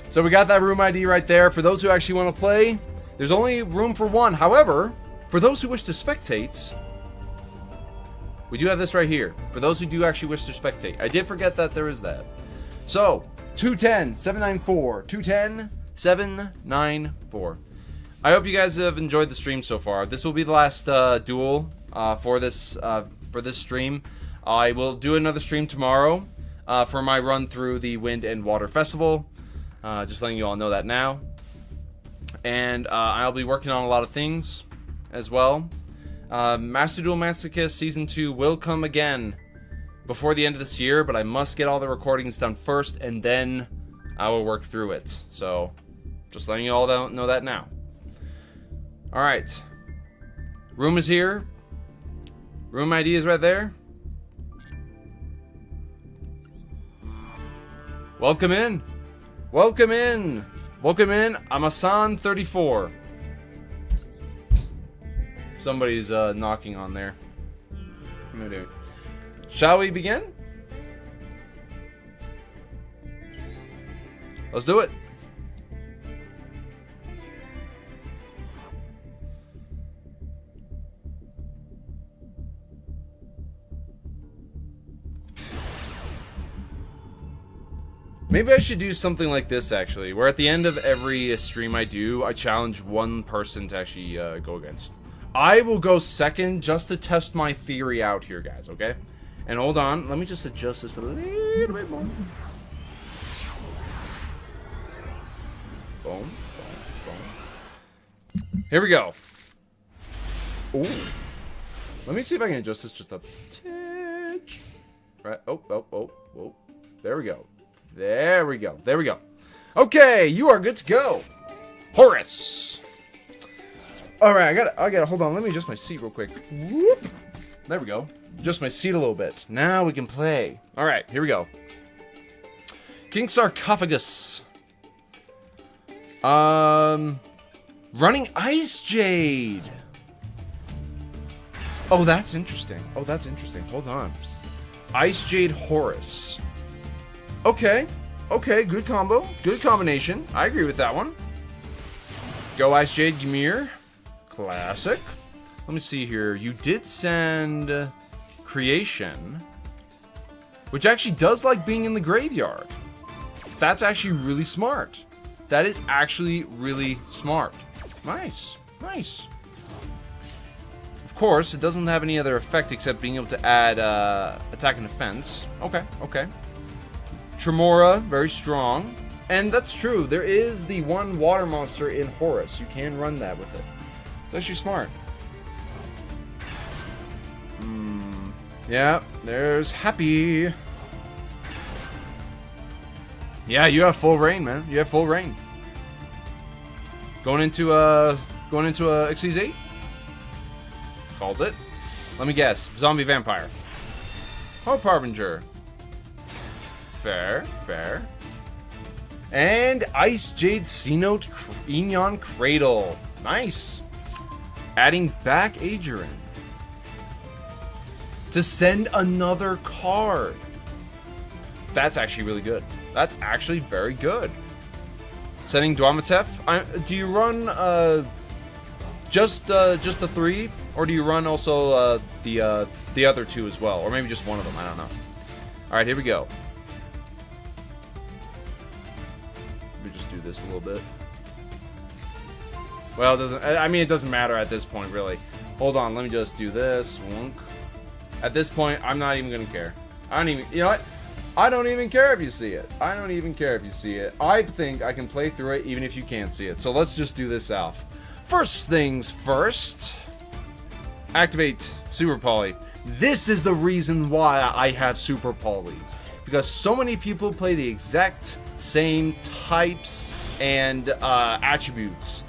So we got that room ID right there. For those who actually want to play, there's only room for one. However, for those who wish to spectate, we do have this right here. For those who do actually wish to spectate. I did forget that there is that. So, 210-794. 210-794. I hope you guys have enjoyed the stream so far. This will be the last duel for this stream. I will do another stream tomorrow for my run through the Wind and Water Festival. Just letting you all know that now. And I'll be working on a lot of things as well. Master Duel Masochist Season 2 will come again before the end of this year, but I must get all the recordings done first, and then I will work through it. So, just letting you all know that now. Alright. Room is here. Room ID is right there. Welcome in. Welcome in. Welcome in. I'm Asan34. Somebody's knocking on there. Shall we begin? Let's do it. Maybe I should do something like this, actually, where at the end of every stream I do, I challenge one person to actually go against. I will go second just to test my theory out here, guys, okay? And hold on, let me just adjust this a little bit more. Boom, boom, boom. Here we go. Ooh. Let me see if I can adjust this just a titch. Right, oh. There we go. There we go. There we go. Okay, you are good to go. Horus. Alright, I gotta hold on, let me adjust my seat real quick. Whoop. There we go. Adjust my seat a little bit. Now we can play. Alright, here we go. King Sarcophagus. Running Ice Jade. Oh, that's interesting. Oh, that's interesting. Hold on. Ice Jade Horus. Okay. Okay, good combo. Good combination. I agree with that one. Go Ice Jade Ymir. Classic. Let me see here. You did send Creation, which actually does like being in the graveyard. That's actually really smart. That is actually really smart. Nice. Nice. Of course, it doesn't have any other effect except being able to add attack and defense. Okay, okay. Tremora, very strong. And that's true. There is the one water monster in Horus. You can run that with it. It's actually smart. Yeah, there's Happy. Yeah, you have full reign, man. You have full reign. Going into Xyz 8? Called it. Let me guess. Zombie Vampire. Hope Harbinger. Fair, fair. And Ice Jade C-Note Eon Cradle. Nice. Adding back Adrian. To send another card. That's actually really good. That's actually very good. Sending Dwamatef. Do you run just the 3, or do you run also the other 2 as well, or maybe just one of them? I don't know. All right, here we go. Let me just do this a little bit. Well, it doesn't. I mean, it doesn't matter at this point, really. Hold on, let me just do this. Wonk. At this point, I'm not even gonna care. I don't even. You know what? I don't even care if you see it. I don't even care if you see it. I think I can play through it even if you can't see it. So let's just do this out. First things first. Activate Super Poly. This is the reason why I have Super Poly. Because so many people play the exact same types and attributes.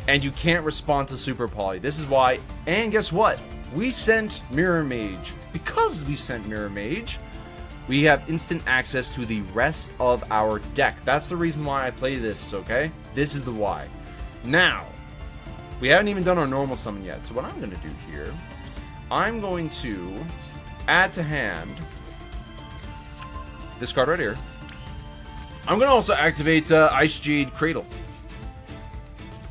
And you can't respond to Super Poly. This is why. And guess what? We sent Mirror Mage because we sent Mirror Mage, we have instant access to the rest of our deck. That's the reason why I play this, okay? This is the why. Now, we haven't even done our normal summon yet. So what I'm going to do here, I'm going to add to hand this card right here. I'm going to also activate Ice Jade Cradle.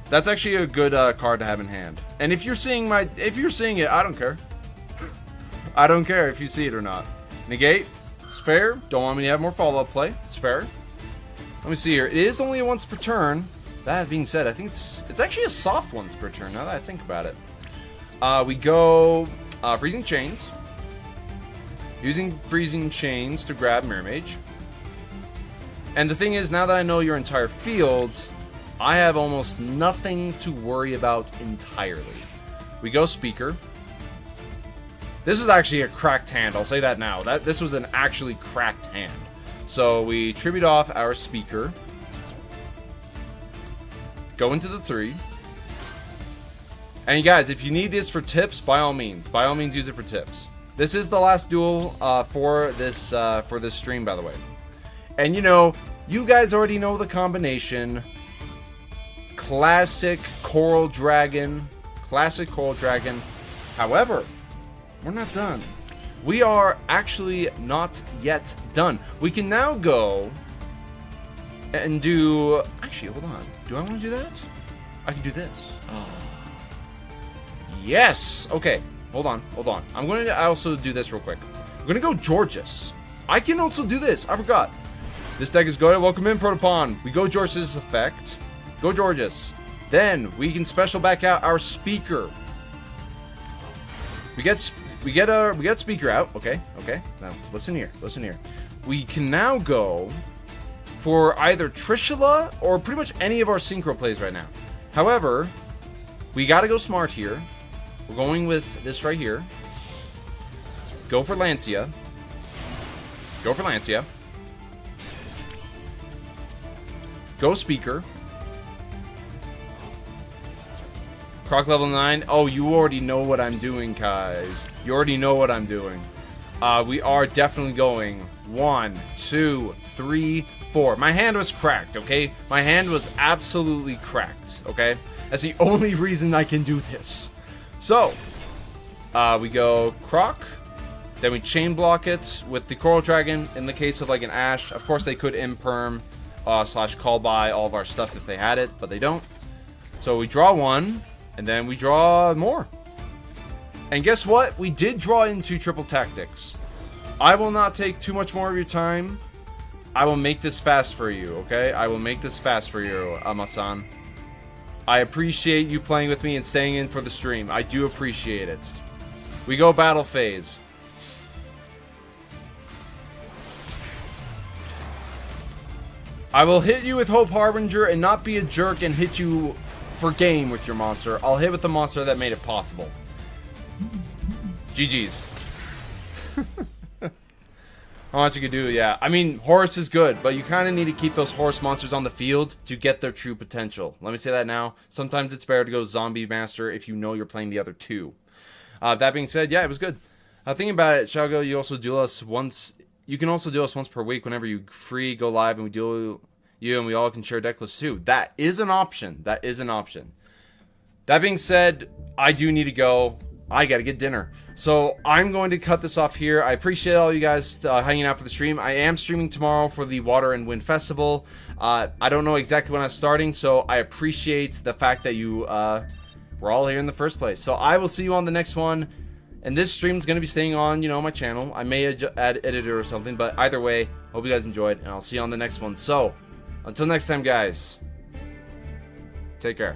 That's actually a good card to have in hand. And if you're seeing it, I don't care. I don't care if you see it or not. Negate. It's fair. Don't want me to have more follow-up play. It's fair. Let me see here. It is only once per turn. That being said, I think it's actually a soft once per turn, now that I think about it. We go Freezing Chains. Using Freezing Chains to grab Mirror Mage. And the thing is, now that I know your entire fields, I have almost nothing to worry about entirely. We go Speaker. This was actually a cracked hand, I'll say that now. This was an actually cracked hand. So we tribute off our Speaker. Go into the 3. And you guys, if you need this for tips, by all means use it for tips. This is the last duel for this stream, by the way. And you know, you guys already know the combination. Classic Coral Dragon. However, we're not done. We are actually not yet done. We can now go and do... Actually, hold on. Do I want to do that? I can do this. Oh. Yes! Okay, hold on. I'm going to also do this real quick. I'm going to go Georges. I can also do this. I forgot. This deck is good. Welcome in, Protopon. We go Georges' effect. Go Georges. Then we can special back out our Speaker. We get Speaker out. Okay. Now listen here. We can now go for either Trishula or pretty much any of our synchro plays right now. However, we gotta go smart here. We're going with this right here. Go for Lancia. Go Speaker. Croc level 9. Oh, you already know what I'm doing, guys. You already know what I'm doing. We are definitely going 1, 2, 3, 4. My hand was cracked, okay? My hand was absolutely cracked, okay? That's the only reason I can do this. So, we go Croc. Then we chain block it with the Coral Dragon. In the case of like an Ash, of course they could imperm / call by all of our stuff if they had it, but they don't. So we draw 1. And then we draw more. And guess what? We did draw into Triple Tactics. I will not take too much more of your time. I will make this fast for you, okay? I will make this fast for you, Amasan. I appreciate you playing with me and staying in for the stream. I do appreciate it. We go Battle Phase. I will hit you with Hope Harbinger and not be a jerk and hit you for game with your monster. I'll hit with the monster that made it possible. GG's. How much you could do, yeah. I mean, Horse is good, but you kind of need to keep those Horse monsters on the field to get their true potential. Let me say that now. Sometimes it's better to go Zombie Master if you know you're playing the other two. That being said, yeah, it was good. Thinking about it, Yugioh, you also duel us once. You can also duel us once per week whenever you free, go live, and we duel you, and we all can share deck lists too. That is an option. That being said, I do need to go. I gotta get dinner. So I'm going to cut this off here. I appreciate all you guys hanging out for the stream. I am streaming tomorrow for the Water and Wind Festival. I don't know exactly when I'm starting, so I appreciate the fact that you were all here in the first place. So I will see you on the next one. And this stream is going to be staying on, my channel. I may add editor or something, but either way, hope you guys enjoyed, and I'll see you on the next one. So, until next time, guys, take care.